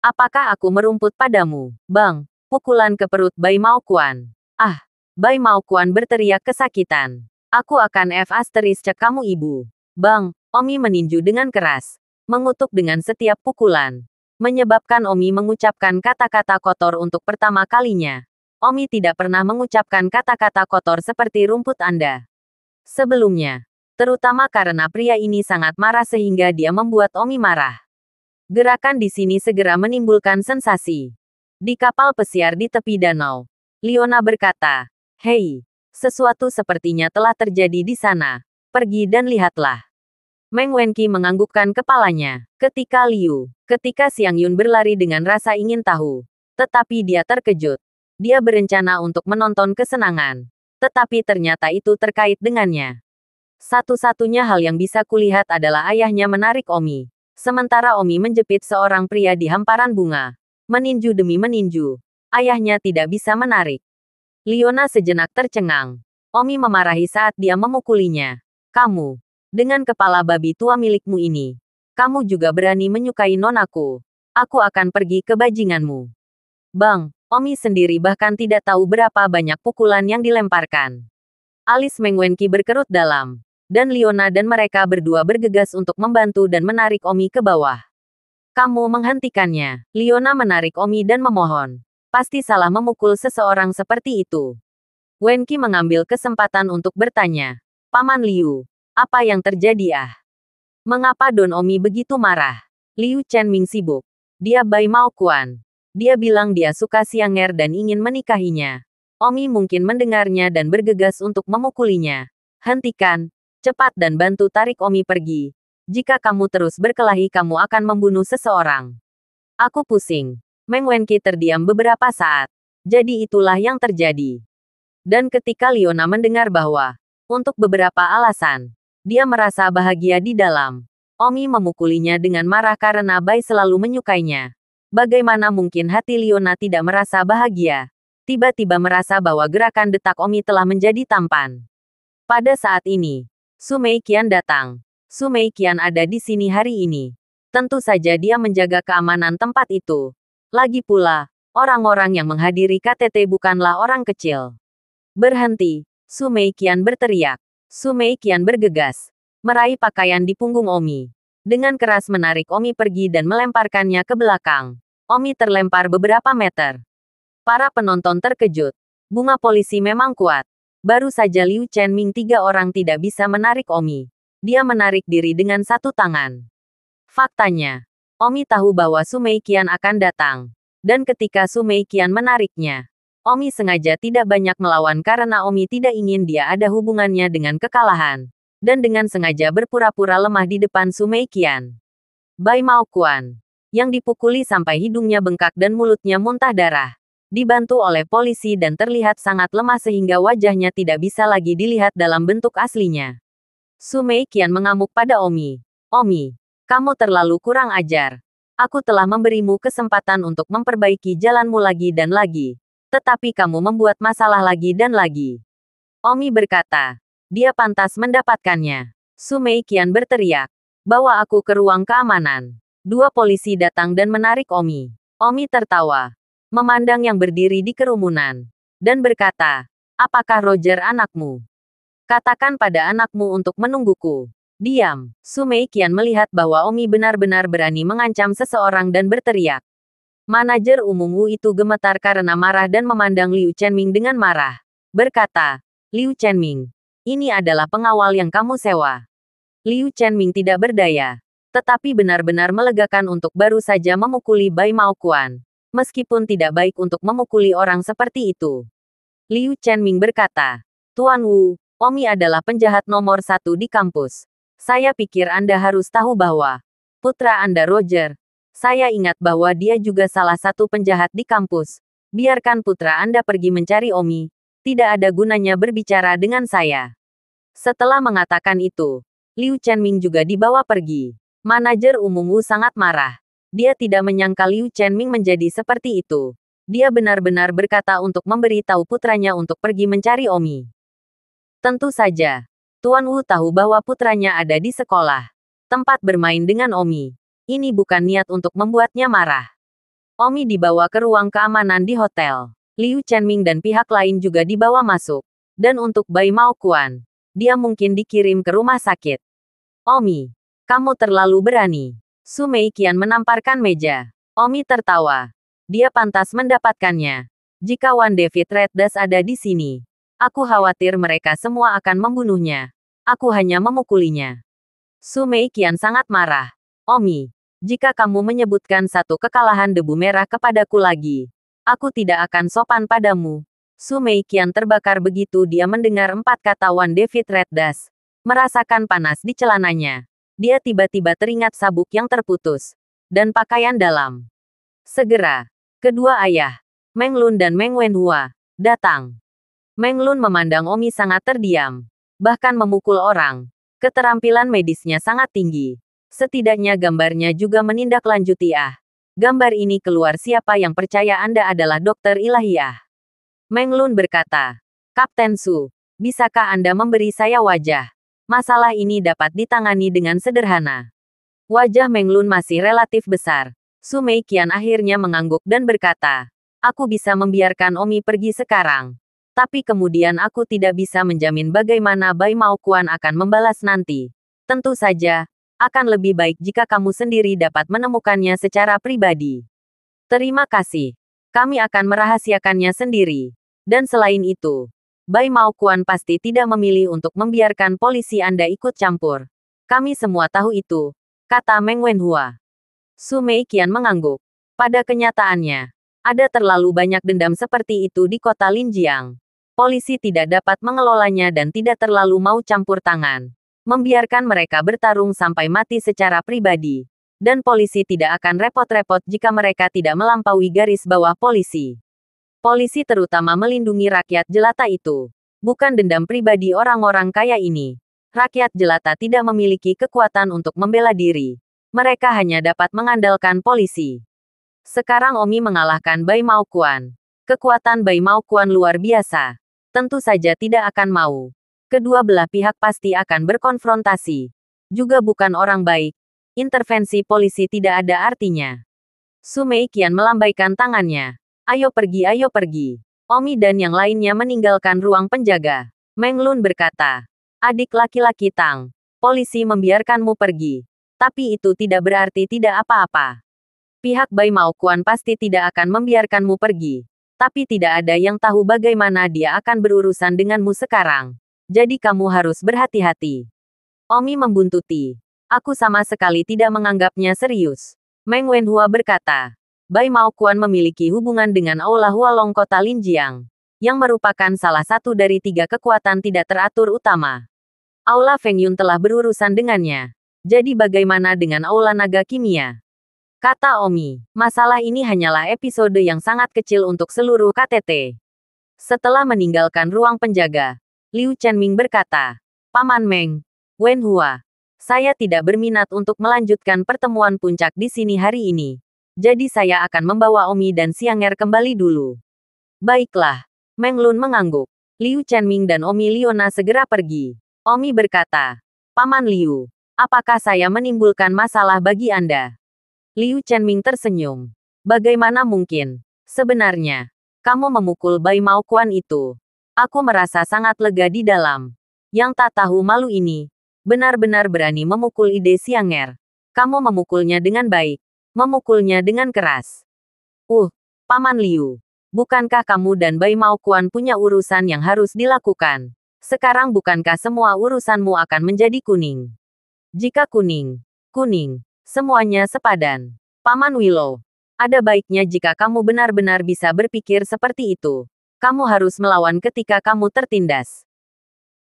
Apakah aku merumput padamu? Bang! Pukulan ke perut Bai Mao Kuan. Ah! Bai Mao Kuan berteriak kesakitan. Aku akan cek kamu ibu. Bang! Omi meninju dengan keras. Mengutuk dengan setiap pukulan. Menyebabkan Omi mengucapkan kata-kata kotor untuk pertama kalinya. Omi tidak pernah mengucapkan kata-kata kotor seperti rumput Anda sebelumnya. Terutama karena pria ini sangat marah sehingga dia membuat Omi marah. Gerakan di sini segera menimbulkan sensasi. Di kapal pesiar di tepi danau, Leona berkata, "Hei, sesuatu sepertinya telah terjadi di sana. Pergi dan lihatlah." Meng Wenqi menganggukkan kepalanya. Ketika Xiang Yun berlari dengan rasa ingin tahu. Tetapi dia terkejut. Dia berencana untuk menonton kesenangan. Tetapi ternyata itu terkait dengannya. Satu-satunya hal yang bisa kulihat adalah ayahnya menarik Omi. Sementara Omi menjepit seorang pria di hamparan bunga. Meninju demi meninju. Ayahnya tidak bisa menarik. Leona sejenak tercengang. Omi memarahi saat dia memukulinya. Kamu, dengan kepala babi tua milikmu ini, kamu juga berani menyukai nonaku. Aku akan pergi ke bajinganmu. Bang! Omi sendiri bahkan tidak tahu berapa banyak pukulan yang dilemparkan. Alis Meng Wenqi berkerut dalam. Dan Leona dan mereka berdua bergegas untuk membantu dan menarik Omi ke bawah. Kamu menghentikannya. Leona menarik Omi dan memohon. Pasti salah memukul seseorang seperti itu. Wenqi mengambil kesempatan untuk bertanya. Paman Liu, apa yang terjadi ah? Mengapa Don Omi begitu marah? Liu Chenming sibuk. Dia Bai Mao Kuan. Dia bilang dia suka Xiang'er dan ingin menikahinya. Omi mungkin mendengarnya dan bergegas untuk memukulinya. Hentikan, cepat dan bantu tarik Omi pergi. Jika kamu terus berkelahi kamu akan membunuh seseorang. Aku pusing. Meng Wenqi terdiam beberapa saat. Jadi itulah yang terjadi. Dan ketika Leona mendengar bahwa, untuk beberapa alasan, dia merasa bahagia di dalam. Omi memukulinya dengan marah karena Bai selalu menyukainya. Bagaimana mungkin hati Leona tidak merasa bahagia? Tiba-tiba merasa bahwa gerakan detak Omi telah menjadi tampan. Pada saat ini, Su Meiqian datang. Su Meiqian ada di sini hari ini. Tentu saja dia menjaga keamanan tempat itu. Lagi pula, orang-orang yang menghadiri KTT bukanlah orang kecil. Berhenti, Su Meiqian berteriak. Su Meiqian bergegas, meraih pakaian di punggung Omi. Dengan keras menarik Omi pergi dan melemparkannya ke belakang. Omi terlempar beberapa meter. Para penonton terkejut. Bunga polisi memang kuat. Baru saja Liu Chenming 3 orang tidak bisa menarik Omi. Dia menarik diri dengan satu tangan. Faktanya, Omi tahu bahwa Su Meiqian akan datang. Dan ketika Su Meiqian menariknya, Omi sengaja tidak banyak melawan karena Omi tidak ingin dia ada hubungannya dengan kekalahan. Dan dengan sengaja berpura-pura lemah di depan Su Meiqian. Bai Mao Kuan, yang dipukuli sampai hidungnya bengkak dan mulutnya muntah darah. Dibantu oleh polisi dan terlihat sangat lemah sehingga wajahnya tidak bisa lagi dilihat dalam bentuk aslinya. Su Meiqian mengamuk pada Omi. Omi, kamu terlalu kurang ajar. Aku telah memberimu kesempatan untuk memperbaiki jalanmu lagi dan lagi. Tetapi kamu membuat masalah lagi dan lagi. Omi berkata, dia pantas mendapatkannya. Su Meiqian berteriak, bawa aku ke ruang keamanan. 2 polisi datang dan menarik Omi. Omi tertawa, memandang yang berdiri di kerumunan, dan berkata, apakah Roger anakmu? Katakan pada anakmu untuk menungguku. Diam. Su Meiqian melihat bahwa Omi benar-benar berani mengancam seseorang dan berteriak. Manajer umum Wu itu gemetar karena marah dan memandang Liu Chenming dengan marah. Berkata, Liu Chenming, ini adalah pengawal yang kamu sewa. Liu Chenming tidak berdaya, tetapi benar-benar melegakan untuk baru saja memukuli Bai Mao Kuan. Meskipun tidak baik untuk memukuli orang seperti itu. Liu Chenming berkata, Tuan Wu, Omi adalah penjahat nomor 1 di kampus. Saya pikir Anda harus tahu bahwa putra Anda Roger. Saya ingat bahwa dia juga salah satu penjahat di kampus. Biarkan putra Anda pergi mencari Omi. Tidak ada gunanya berbicara dengan saya. Setelah mengatakan itu, Liu Chenming juga dibawa pergi. Manajer umum Wu sangat marah. Dia tidak menyangka Liu Chenming menjadi seperti itu. Dia benar-benar berkata untuk memberi tahu putranya untuk pergi mencari Omi. Tentu saja, Tuan Wu tahu bahwa putranya ada di sekolah. Tempat bermain dengan Omi. Ini bukan niat untuk membuatnya marah. Omi dibawa ke ruang keamanan di hotel. Liu Chenming dan pihak lain juga dibawa masuk. Dan untuk Bai Maoquan, dia mungkin dikirim ke rumah sakit. Omi, kamu terlalu berani. Su Meiqian menamparkan meja. Omi tertawa. Dia pantas mendapatkannya. Jika Wan David Reddas ada di sini, aku khawatir mereka semua akan membunuhnya. Aku hanya memukulinya. Su Meiqian sangat marah. Omi, jika kamu menyebutkan satu kekalahan debu merah kepadaku lagi, aku tidak akan sopan padamu. Su Meiqian terbakar begitu dia mendengar 4 kata Wan David Reddas. Merasakan panas di celananya. Dia tiba-tiba teringat sabuk yang terputus. Dan pakaian dalam. Segera, kedua ayah, Meng Lun dan Meng Wenhua, datang. Meng Lun memandang Omi sangat terdiam. Bahkan memukul orang. Keterampilan medisnya sangat tinggi. Setidaknya gambarnya juga menindaklanjuti gambar ini keluar siapa yang percaya Anda adalah dokter ilahiyah. Meng Lun berkata, Kapten Su, bisakah Anda memberi saya wajah? Masalah ini dapat ditangani dengan sederhana. Wajah Meng Lun masih relatif besar. Su Meiqian akhirnya mengangguk dan berkata, aku bisa membiarkan Omi pergi sekarang. Tapi kemudian aku tidak bisa menjamin bagaimana Bai Maoquan akan membalas nanti. Tentu saja, akan lebih baik jika kamu sendiri dapat menemukannya secara pribadi. Terima kasih. Kami akan merahasiakannya sendiri. Dan selain itu, Bai Maoquan pasti tidak memilih untuk membiarkan polisi Anda ikut campur. Kami semua tahu itu, kata Meng Wenhua. Su Meiqian mengangguk. Pada kenyataannya, ada terlalu banyak dendam seperti itu di kota Linjiang. Polisi tidak dapat mengelolanya dan tidak terlalu mau campur tangan. Membiarkan mereka bertarung sampai mati secara pribadi. Dan polisi tidak akan repot-repot jika mereka tidak melampaui garis bawah polisi. Polisi terutama melindungi rakyat jelata itu. Bukan dendam pribadi orang-orang kaya ini. Rakyat jelata tidak memiliki kekuatan untuk membela diri. Mereka hanya dapat mengandalkan polisi. Sekarang Omi mengalahkan Bai Maoquan. Kekuatan Bai Maoquan luar biasa. Tentu saja tidak akan mau. Kedua belah pihak pasti akan berkonfrontasi. Juga bukan orang baik. Intervensi polisi tidak ada artinya. Su Meiqian melambaikan tangannya. Ayo pergi, ayo pergi. Omi dan yang lainnya meninggalkan ruang penjaga. Meng Lun berkata, adik laki-laki Tang, polisi membiarkanmu pergi. Tapi itu tidak berarti tidak apa-apa. Pihak Bai Maoquan pasti tidak akan membiarkanmu pergi. Tapi tidak ada yang tahu bagaimana dia akan berurusan denganmu sekarang. Jadi kamu harus berhati-hati. Omi membuntuti. Aku sama sekali tidak menganggapnya serius. Meng Wenhua berkata, Bai Maoquan memiliki hubungan dengan Aula Hualong kota Linjiang, yang merupakan salah satu dari 3 kekuatan tidak teratur utama. Aula Feng Yun telah berurusan dengannya. Jadi bagaimana dengan Aula Naga Kimia? Kata Omi, masalah ini hanyalah episode yang sangat kecil untuk seluruh KTT. Setelah meninggalkan ruang penjaga, Liu Chenming berkata, Paman Meng, Wenhua, saya tidak berminat untuk melanjutkan pertemuan puncak di sini hari ini. Jadi saya akan membawa Omi dan Xianger kembali dulu. Baiklah, Meng Lun mengangguk. Liu Chenming dan Omi Liona segera pergi. Omi berkata, Paman Liu, apakah saya menimbulkan masalah bagi Anda? Liu Chenming tersenyum. Bagaimana mungkin? Sebenarnya, kamu memukul Bai Maoquan itu. Aku merasa sangat lega di dalam. Yang tak tahu malu ini, benar-benar berani memukul ide Xianger. Kamu memukulnya dengan baik. Memukulnya dengan keras. Paman Liu. Bukankah kamu dan Bai Maoquan punya urusan yang harus dilakukan? Sekarang bukankah semua urusanmu akan menjadi kuning? Jika kuning, semuanya sepadan. Paman Willow. Ada baiknya jika kamu benar-benar bisa berpikir seperti itu. Kamu harus melawan ketika kamu tertindas.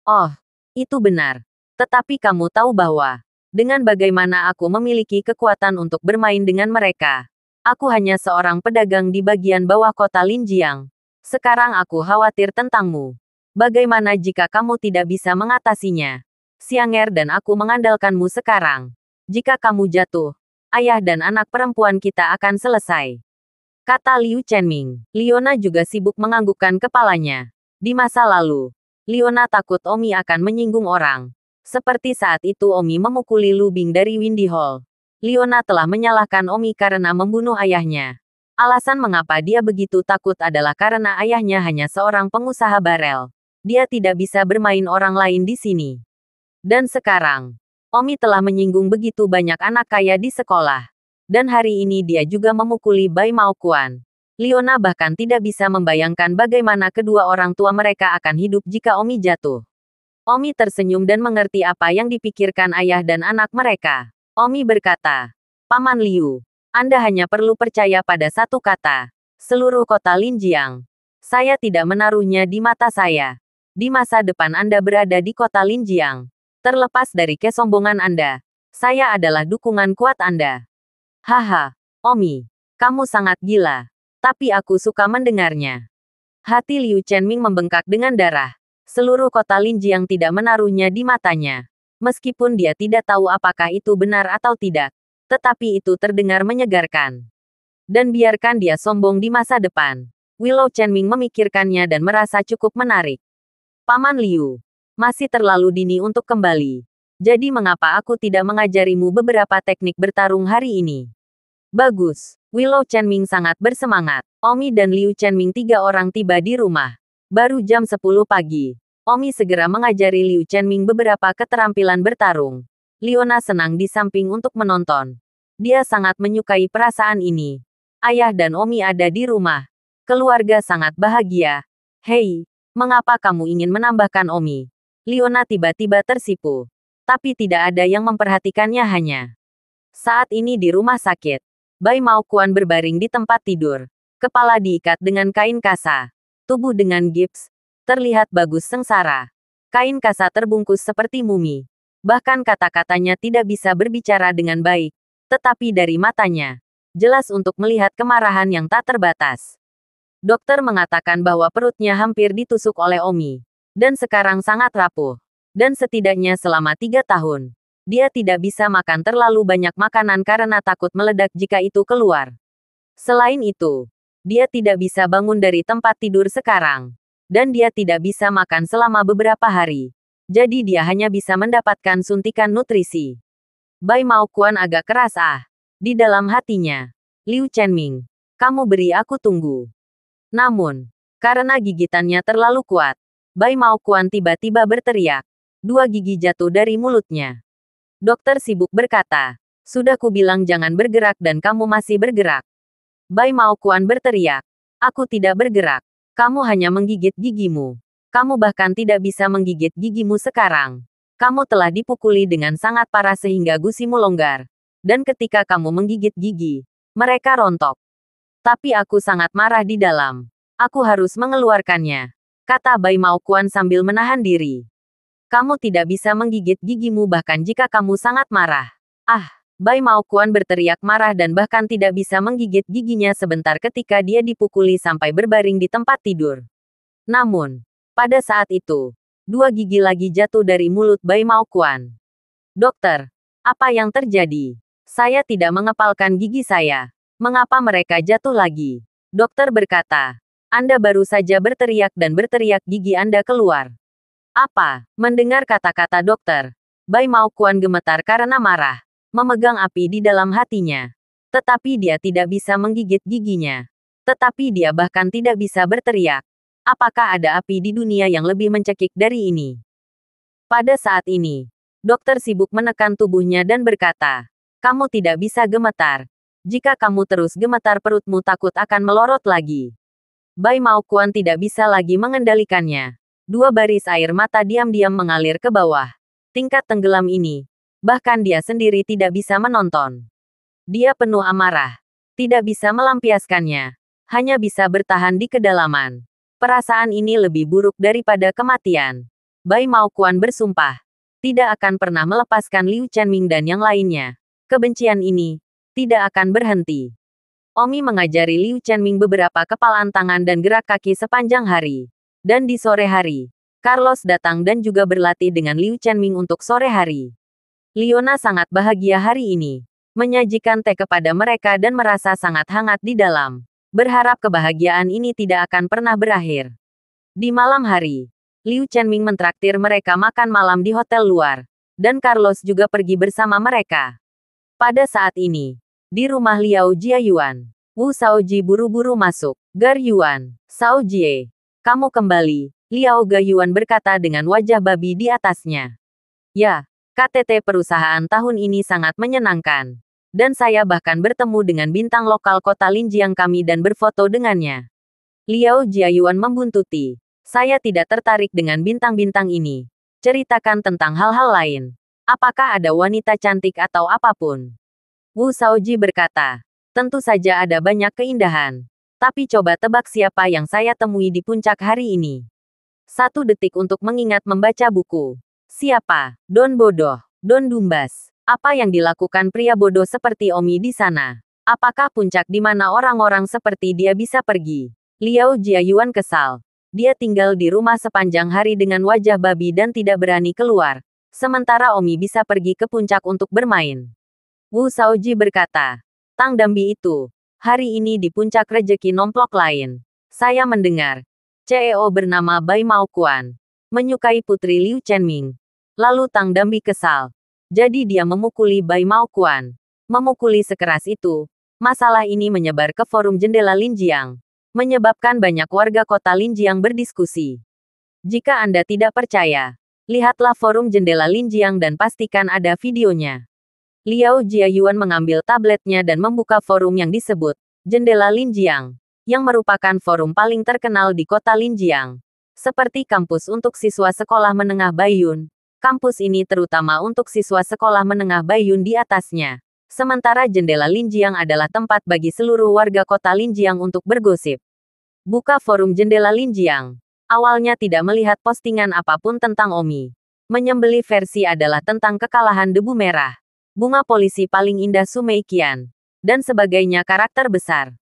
Oh, itu benar. Tetapi kamu tahu bahwa, dengan bagaimana aku memiliki kekuatan untuk bermain dengan mereka, aku hanya seorang pedagang di bagian bawah kota Linjiang. Sekarang aku khawatir tentangmu. Bagaimana jika kamu tidak bisa mengatasinya? Xianger dan aku mengandalkanmu sekarang. Jika kamu jatuh, ayah dan anak perempuan kita akan selesai. Kata Liu Chenming. Leona juga sibuk menganggukkan kepalanya. Di masa lalu, Leona takut Omi akan menyinggung orang. Seperti saat itu Omi memukuli Lu Bing dari Windy Hall. Leona telah menyalahkan Omi karena membunuh ayahnya. Alasan mengapa dia begitu takut adalah karena ayahnya hanya seorang pengusaha barel. Dia tidak bisa bermain orang lain di sini. Dan sekarang, Omi telah menyinggung begitu banyak anak kaya di sekolah. Dan hari ini dia juga memukuli Bai Maokuan. Leona bahkan tidak bisa membayangkan bagaimana kedua orang tua mereka akan hidup jika Omi jatuh. Omi tersenyum dan mengerti apa yang dipikirkan ayah dan anak mereka. Omi berkata, Paman Liu, Anda hanya perlu percaya pada satu kata. Seluruh kota Linjiang. Saya tidak menaruhnya di mata saya. Di masa depan Anda berada di kota Linjiang. Terlepas dari kesombongan Anda, saya adalah dukungan kuat Anda. Haha, Omi, kamu sangat gila. Tapi aku suka mendengarnya. Hati Liu Chenming membengkak dengan darah. Seluruh kota Linjiang tidak menaruhnya di matanya. Meskipun dia tidak tahu apakah itu benar atau tidak. Tetapi itu terdengar menyegarkan. Dan biarkan dia sombong di masa depan. Willow Chenming memikirkannya dan merasa cukup menarik. Paman Liu, masih terlalu dini untuk kembali. Jadi mengapa aku tidak mengajarimu beberapa teknik bertarung hari ini? Bagus. Willow Chenming sangat bersemangat. Omi dan Liu Chenming 3 orang tiba di rumah. Baru jam 10 pagi. Omi segera mengajari Liu Chenming beberapa keterampilan bertarung. Leona senang di samping untuk menonton. Dia sangat menyukai perasaan ini. Ayah dan Omi ada di rumah. Keluarga sangat bahagia. Hei, mengapa kamu ingin menambahkan Omi? Leona tiba-tiba tersipu. Tapi tidak ada yang memperhatikannya hanya. Saat ini di rumah sakit, Bai Maokuan berbaring di tempat tidur. Kepala diikat dengan kain kasa. Tubuh dengan gips. Terlihat bagus sengsara. Kain kasa terbungkus seperti mumi. Bahkan kata-katanya tidak bisa berbicara dengan baik. Tetapi dari matanya, jelas untuk melihat kemarahan yang tak terbatas. Dokter mengatakan bahwa perutnya hampir ditusuk oleh Omi. Dan sekarang sangat rapuh. Dan setidaknya selama 3 tahun, dia tidak bisa makan terlalu banyak makanan karena takut meledak jika itu keluar. Selain itu, dia tidak bisa bangun dari tempat tidur sekarang. Dan dia tidak bisa makan selama beberapa hari. Jadi dia hanya bisa mendapatkan suntikan nutrisi. Bai Maokuan agak keras di dalam hatinya. Liu Chenming, kamu beri aku tunggu. Namun, karena gigitannya terlalu kuat, Bai Maokuan tiba-tiba berteriak. 2 gigi jatuh dari mulutnya. Dokter sibuk berkata, sudah kubilang jangan bergerak dan kamu masih bergerak. Bai Maokuan berteriak, aku tidak bergerak. Kamu hanya menggigit gigimu. Kamu bahkan tidak bisa menggigit gigimu sekarang. Kamu telah dipukuli dengan sangat parah sehingga gusimu longgar. Dan ketika kamu menggigit gigi, mereka rontok. Tapi aku sangat marah di dalam. Aku harus mengeluarkannya. Kata Bai Maokuan sambil menahan diri. Kamu tidak bisa menggigit gigimu bahkan jika kamu sangat marah. Bai Maokuan berteriak marah dan bahkan tidak bisa menggigit giginya sebentar ketika dia dipukuli sampai berbaring di tempat tidur. Namun, pada saat itu, 2 gigi lagi jatuh dari mulut Bai Maokuan. Dokter, apa yang terjadi? Saya tidak mengepalkan gigi saya. Mengapa mereka jatuh lagi? Dokter berkata, Anda baru saja berteriak dan berteriak gigi Anda keluar. Apa? Mendengar kata-kata dokter, Bai Maokuan gemetar karena marah, memegang api di dalam hatinya. Tetapi dia tidak bisa menggigit giginya. Tetapi dia bahkan tidak bisa berteriak. Apakah ada api di dunia yang lebih mencekik dari ini? Pada saat ini, dokter sibuk menekan tubuhnya dan berkata, kamu tidak bisa gemetar. Jika kamu terus gemetar perutmu takut akan melorot lagi. Bai Maokuan tidak bisa lagi mengendalikannya. 2 baris air mata diam-diam mengalir ke bawah. Tingkat tenggelam ini, bahkan dia sendiri tidak bisa menonton. Dia penuh amarah. Tidak bisa melampiaskannya. Hanya bisa bertahan di kedalaman. Perasaan ini lebih buruk daripada kematian. Bai Maokuan bersumpah. Tidak akan pernah melepaskan Liu Chenming dan yang lainnya. Kebencian ini tidak akan berhenti. Omi mengajari Liu Chenming beberapa kepalan tangan dan gerak kaki sepanjang hari. Dan di sore hari, Carlos datang dan juga berlatih dengan Liu Chenming untuk sore hari. Leona sangat bahagia hari ini. Menyajikan teh kepada mereka dan merasa sangat hangat di dalam. Berharap kebahagiaan ini tidak akan pernah berakhir. Di malam hari, Liu Chenming mentraktir mereka makan malam di hotel luar. Dan Carlos juga pergi bersama mereka. Pada saat ini, di rumah Liao Jiayuan, Wu Shaoji buru-buru masuk. Gar Yuan, Shao Jie, kamu kembali, Liao Gayuan berkata dengan wajah babi di atasnya. Ya, KTT perusahaan tahun ini sangat menyenangkan. Dan saya bahkan bertemu dengan bintang lokal kota Linjiang kami dan berfoto dengannya. Liao Jiayuan membuntuti. Saya tidak tertarik dengan bintang-bintang ini. Ceritakan tentang hal-hal lain. Apakah ada wanita cantik atau apapun? Wu Shaoji berkata, tentu saja ada banyak keindahan. Tapi coba tebak siapa yang saya temui di puncak hari ini. 1 detik untuk mengingat membaca buku. Siapa? Don bodoh, Don Dumbas. Apa yang dilakukan pria bodoh seperti Omi di sana? Apakah puncak di mana orang-orang seperti dia bisa pergi? Liao Jiayuan kesal. Dia tinggal di rumah sepanjang hari dengan wajah babi dan tidak berani keluar. Sementara Omi bisa pergi ke puncak untuk bermain. Wu Shaoji berkata, Tang Dambi itu, hari ini di puncak rejeki nomplok lain. Saya mendengar, CEO bernama Bai Mao Quan, menyukai putri Liu Chenming. Lalu Tang Dambi kesal. Jadi dia memukuli Bai Mao Quan. Memukuli sekeras itu. Masalah ini menyebar ke forum jendela Linjiang. Menyebabkan banyak warga kota Linjiang berdiskusi. Jika Anda tidak percaya, lihatlah forum jendela Linjiang dan pastikan ada videonya. Liao Jiayuan mengambil tabletnya dan membuka forum yang disebut Jendela Linjiang, yang merupakan forum paling terkenal di kota Linjiang. Seperti kampus untuk siswa sekolah menengah Baiyun, kampus ini terutama untuk siswa sekolah menengah Baiyun di atasnya. Sementara Jendela Linjiang adalah tempat bagi seluruh warga kota Linjiang untuk bergosip. Buka forum Jendela Linjiang. Awalnya tidak melihat postingan apapun tentang Omi. Menyembeli versi adalah tentang kekalahan debu merah. Bunga polisi paling indah Sumei Qian, dan sebagainya karakter besar.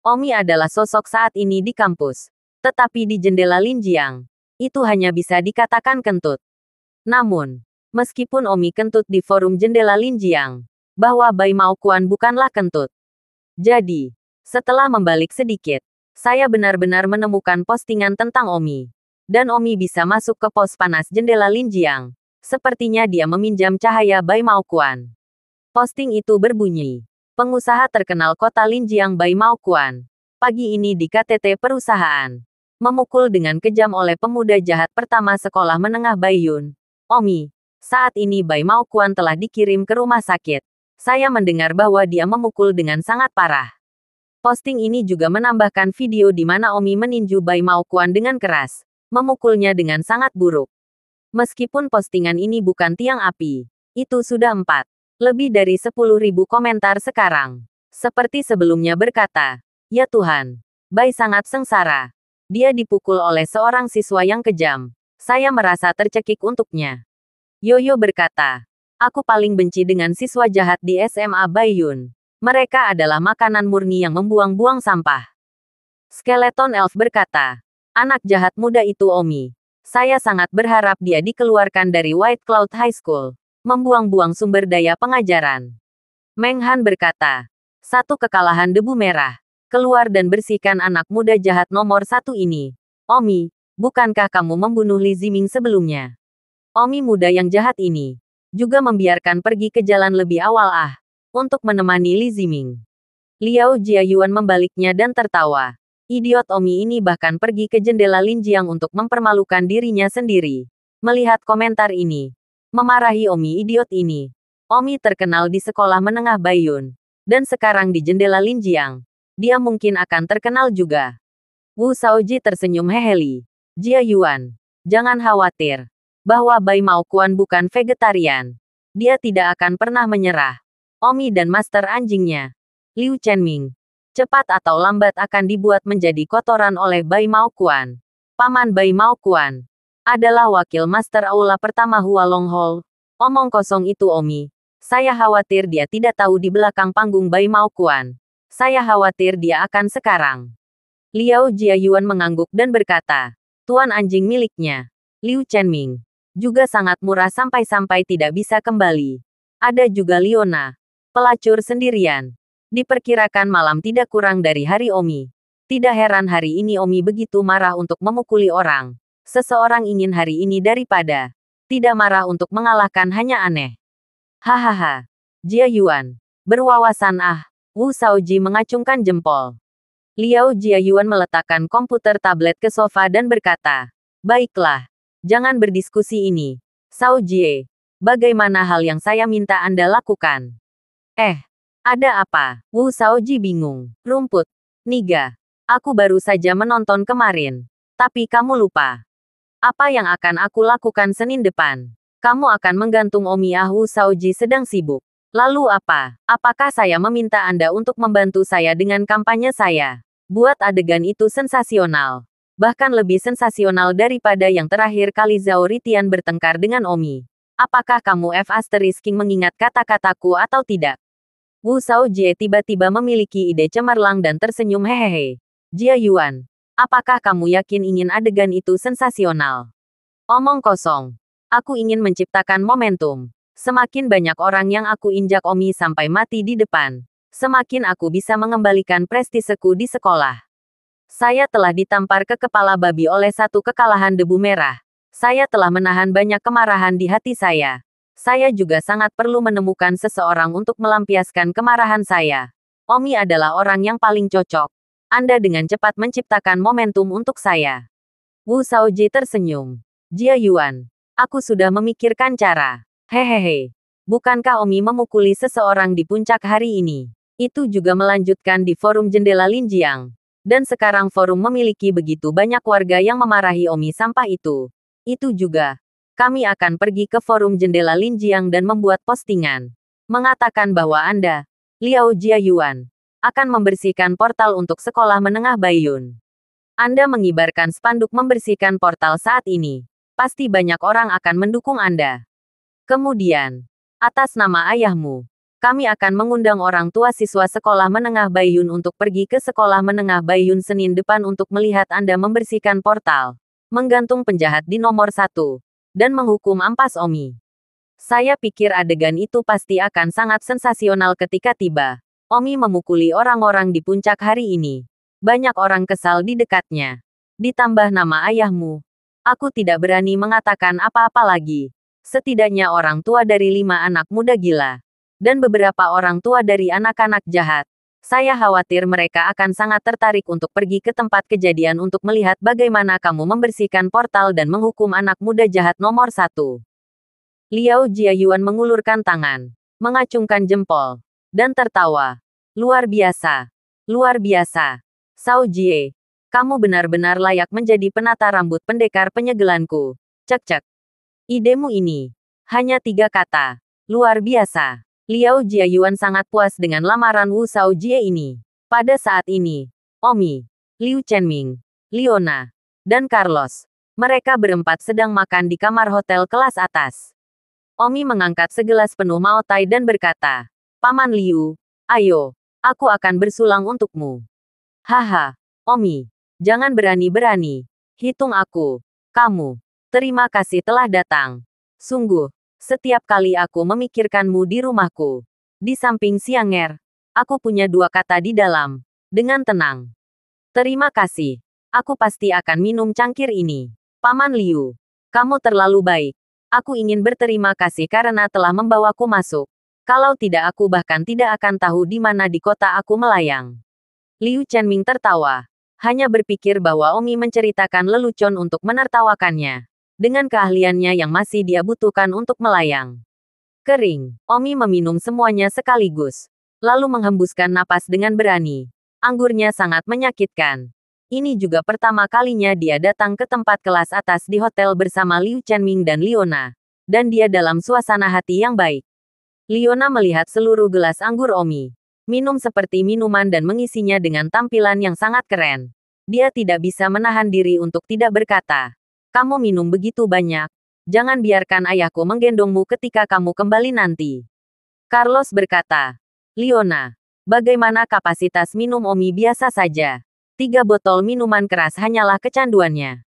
Omi adalah sosok saat ini di kampus. Tetapi di Jendela Linjiang, itu hanya bisa dikatakan kentut. Namun, meskipun Omi kentut di forum Jendela Linjiang, bahwa Bai Mao Quan bukanlah kentut. Jadi, setelah membalik sedikit, saya benar-benar menemukan postingan tentang Omi. Dan Omi bisa masuk ke pos panas Jendela Linjiang. Sepertinya dia meminjam cahaya Bai Mao Quan. Posting itu berbunyi, pengusaha terkenal kota Linjiang Bai Mao Quan, pagi ini di KTT perusahaan, memukul dengan kejam oleh pemuda jahat pertama sekolah menengah Baiyun. Omi, saat ini Bai Mao Quan telah dikirim ke rumah sakit. Saya mendengar bahwa dia memukul dengan sangat parah. Posting ini juga menambahkan video di mana Omi meninju Bai Mao Quan dengan keras, memukulnya dengan sangat buruk. Meskipun postingan ini bukan tiang api, itu sudah lebih dari 10.000 komentar sekarang. Seperti sebelumnya berkata, ya Tuhan, Bai sangat sengsara. Dia dipukul oleh seorang siswa yang kejam. Saya merasa tercekik untuknya. Yoyo berkata, aku paling benci dengan siswa jahat di SMA Baiyun. Mereka adalah makanan murni yang membuang-buang sampah. Skeleton Elf berkata, anak jahat muda itu Omi. Saya sangat berharap dia dikeluarkan dari White Cloud High School. Membuang-buang sumber daya pengajaran. Meng Han berkata, satu kekalahan debu merah. Keluar dan bersihkan anak muda jahat nomor 1 ini. Omi, bukankah kamu membunuh Li Ziming sebelumnya? Omi muda yang jahat ini juga membiarkan pergi ke jalan lebih awal untuk menemani Li Ziming. Liao Jiayuan membaliknya dan tertawa. Idiot Omi ini bahkan pergi ke Jendela Linjiang untuk mempermalukan dirinya sendiri. Melihat komentar ini, memarahi Omi idiot ini. Omi terkenal di sekolah menengah Baiyun. Dan sekarang di Jendela Linjiang, dia mungkin akan terkenal juga. Wu Shaoji tersenyum heheli. Jiayuan, jangan khawatir. Bahwa Bai Mao Quan bukan vegetarian. Dia tidak akan pernah menyerah. Omi dan master anjingnya, Liu Chenming, cepat atau lambat akan dibuat menjadi kotoran oleh Bai Mao Quan. Paman Bai Mao Quan adalah wakil master aula pertama Hua Longhol. Omong kosong itu Omi. Saya khawatir dia tidak tahu di belakang panggung Bai Mao Quan. Saya khawatir dia akan sekarang. Liao Jiayuan mengangguk dan berkata, Tuan anjing miliknya, Liu Chenming, juga sangat murah sampai-sampai tidak bisa kembali. Ada juga Liona, pelacur sendirian. Diperkirakan malam tidak kurang dari hari Omi. Tidak heran hari ini Omi begitu marah untuk memukuli orang. Seseorang ingin hari ini daripada tidak marah untuk mengalahkan hanya aneh. Hahaha. Jiayuan. Berwawasan Wu Shaoji mengacungkan jempol. Liao Jiayuan meletakkan komputer tablet ke sofa dan berkata, baiklah. Jangan berdiskusi ini. Shaojie. Bagaimana hal yang saya minta Anda lakukan? Ada apa? Wu Shaoji bingung. Rumput. Niga. Aku baru saja menonton kemarin. Tapi kamu lupa. Apa yang akan aku lakukan Senin depan? Kamu akan menggantung Omi. Wu Shaoji sedang sibuk. Lalu apa? Apakah saya meminta Anda untuk membantu saya dengan kampanye saya? Buat adegan itu sensasional. Bahkan lebih sensasional daripada yang terakhir kali Zhao Ritian bertengkar dengan Omi. Apakah kamu King mengingat kata-kataku atau tidak? Wu Shaojie tiba-tiba memiliki ide cemerlang dan tersenyum hehehe. Jiayuan, apakah kamu yakin ingin adegan itu sensasional? Omong kosong. Aku ingin menciptakan momentum. Semakin banyak orang yang aku injak Omi sampai mati di depan, semakin aku bisa mengembalikan prestiseku di sekolah. Saya telah ditampar ke kepala babi oleh satu kekalahan debu merah. Saya telah menahan banyak kemarahan di hati saya. Saya juga sangat perlu menemukan seseorang untuk melampiaskan kemarahan saya. Omi adalah orang yang paling cocok. Anda dengan cepat menciptakan momentum untuk saya. Wu Shaoji tersenyum. Jiayuan, aku sudah memikirkan cara. Hehehe. Bukankah Omi memukuli seseorang di puncak hari ini? Itu juga melanjutkan di forum jendela Linjiang. Dan sekarang forum memiliki begitu banyak warga yang memarahi Omi sampah itu. Itu juga. Kami akan pergi ke forum jendela Linjiang dan membuat postingan. Mengatakan bahwa Anda, Liao Jiayuan, akan membersihkan portal untuk sekolah menengah Baiyun. Anda mengibarkan spanduk membersihkan portal saat ini. Pasti banyak orang akan mendukung Anda. Kemudian, atas nama ayahmu, kami akan mengundang orang tua siswa sekolah menengah Baiyun untuk pergi ke sekolah menengah Baiyun Senin depan untuk melihat Anda membersihkan portal, menggantung penjahat di nomor 1, dan menghukum ampas Omi. Saya pikir adegan itu pasti akan sangat sensasional ketika tiba. Omi memukuli orang-orang di puncak hari ini. Banyak orang kesal di dekatnya. Ditambah nama ayahmu. Aku tidak berani mengatakan apa-apa lagi. Setidaknya orang tua dari 5 anak muda gila. Dan beberapa orang tua dari anak-anak jahat. Saya khawatir mereka akan sangat tertarik untuk pergi ke tempat kejadian untuk melihat bagaimana kamu membersihkan portal dan menghukum anak muda jahat nomor 1. Liao Jiayuan mengulurkan tangan, mengacungkan jempol, dan tertawa. Luar biasa. Luar biasa. Shaojie, kamu benar-benar layak menjadi penata rambut pendekar penyegelanku. Cek-cek. Idemu ini. Hanya 3 kata. Luar biasa. Liao Jiayuan sangat puas dengan lamaran Wu Shaojie ini. Pada saat ini, Omi, Liu Chenming, Liona, dan Carlos, mereka berempat sedang makan di kamar hotel kelas atas. Omi mengangkat segelas penuh maotai dan berkata, Paman Liu, ayo, aku akan bersulang untukmu. Haha, Omi, jangan berani-berani. Hitung aku. Kamu. Terima kasih telah datang. Sungguh, setiap kali aku memikirkanmu di rumahku. Di samping Xianger, aku punya 2 kata di dalam. Dengan tenang. Terima kasih. Aku pasti akan minum cangkir ini. Paman Liu, kamu terlalu baik. Aku ingin berterima kasih karena telah membawaku masuk. Kalau tidak aku bahkan tidak akan tahu di mana di kota aku melayang. Liu Chenming tertawa. Hanya berpikir bahwa Omi menceritakan lelucon untuk menertawakannya. Dengan keahliannya yang masih dia butuhkan untuk melayang. Kering, Omi meminum semuanya sekaligus. Lalu menghembuskan napas dengan berani. Anggurnya sangat menyakitkan. Ini juga pertama kalinya dia datang ke tempat kelas atas di hotel bersama Liu Chenming dan Liona. Dan dia dalam suasana hati yang baik. Liona melihat seluruh gelas anggur Omi. Minum seperti minuman dan mengisinya dengan tampilan yang sangat keren. Dia tidak bisa menahan diri untuk tidak berkata. Kamu minum begitu banyak. Jangan biarkan ayahku menggendongmu ketika kamu kembali nanti. Carlos berkata. Liona, Bagaimana kapasitas minum Omi biasa saja. 3 botol minuman keras hanyalah kecanduannya.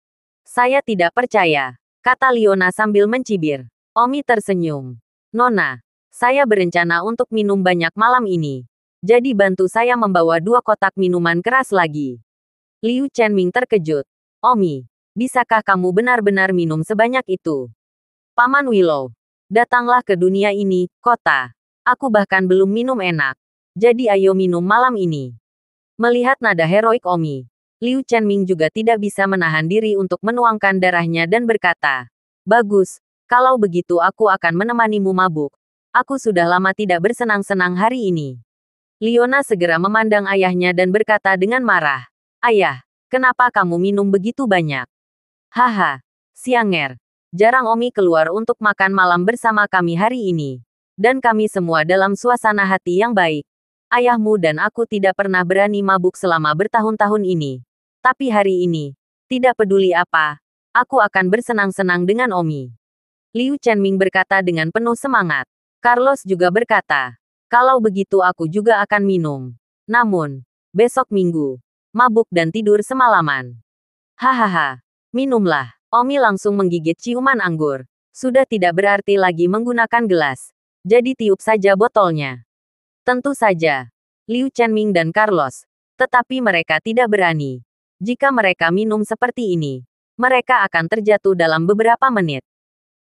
Saya tidak percaya, kata Liona sambil mencibir. Omi tersenyum. Nona, saya berencana untuk minum banyak malam ini. Jadi bantu saya membawa 2 kotak minuman keras lagi. Liu Chenming terkejut. Omi, bisakah kamu benar-benar minum sebanyak itu? Paman Willow, datanglah ke dunia ini, kota. Aku bahkan belum minum enak. Jadi ayo minum malam ini. Melihat nada heroik Omi, Liu Chenming juga tidak bisa menahan diri untuk menuangkan darahnya dan berkata, bagus, kalau begitu aku akan menemanimu mabuk. Aku sudah lama tidak bersenang-senang hari ini. Liona segera memandang ayahnya dan berkata dengan marah, Ayah, kenapa kamu minum begitu banyak? Haha, Sianger, jarang Omi keluar untuk makan malam bersama kami hari ini. Dan kami semua dalam suasana hati yang baik. Ayahmu dan aku tidak pernah berani mabuk selama bertahun-tahun ini. Tapi hari ini, tidak peduli apa, aku akan bersenang-senang dengan Omi. Liu Chenming berkata dengan penuh semangat. Carlos juga berkata, kalau begitu aku juga akan minum. Namun, besok minggu, mabuk dan tidur semalaman. Hahaha, minumlah. Omi langsung menggigit ciuman anggur. Sudah tidak berarti lagi menggunakan gelas. Jadi tiup saja botolnya. Tentu saja, Liu Chenming dan Carlos. Tetapi mereka tidak berani. Jika mereka minum seperti ini, mereka akan terjatuh dalam beberapa menit.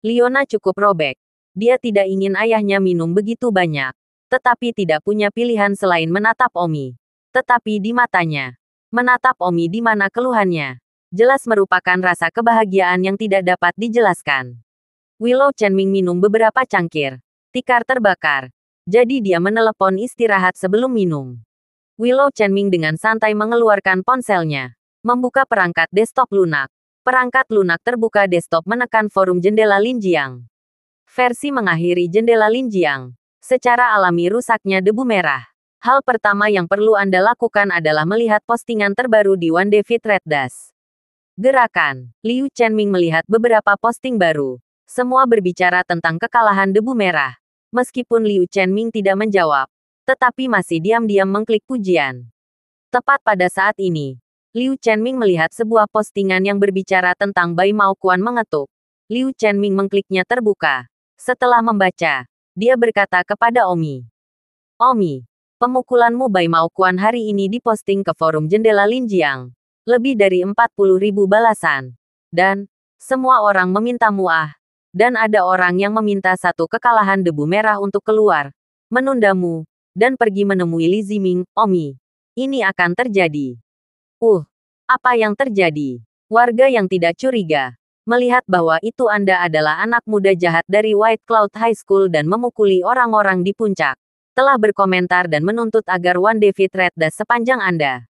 Liona cukup robek. Dia tidak ingin ayahnya minum begitu banyak. Tetapi tidak punya pilihan selain menatap Omi. Tetapi di matanya, menatap Omi di mana keluhannya, jelas merupakan rasa kebahagiaan yang tidak dapat dijelaskan. Willow Chenming minum beberapa cangkir. Tikar terbakar. Jadi dia menelepon istirahat sebelum minum. Willow Chenming dengan santai mengeluarkan ponselnya. Membuka perangkat desktop lunak. Perangkat lunak terbuka desktop menekan forum jendela Linjiang. Versi mengakhiri jendela Linjiang. Secara alami rusaknya debu merah. Hal pertama yang perlu Anda lakukan adalah melihat postingan terbaru di One David Red Dash. Gerakan. Liu Chenming melihat beberapa posting baru. Semua berbicara tentang kekalahan debu merah. Meskipun Liu Chenming tidak menjawab, tetapi masih diam-diam mengklik pujian. Tepat pada saat ini, Liu Chenming melihat sebuah postingan yang berbicara tentang Bai Maoquan mengetuk. Liu Chenming mengkliknya terbuka. Setelah membaca, dia berkata kepada Omi. Omi, pemukulanmu Bai Maoquan hari ini diposting ke forum jendela Linjiang. Lebih dari 40.000 balasan. Dan, semua orang meminta muah. Dan ada orang yang meminta satu kekalahan debu merah untuk keluar, menundamu, dan pergi menemui Li Ziming, Omi. Ini akan terjadi. Apa yang terjadi? Warga yang tidak curiga, melihat bahwa itu Anda adalah anak muda jahat dari White Cloud High School dan memukuli orang-orang di puncak, telah berkomentar dan menuntut agar One David Red Dash sepanjang Anda.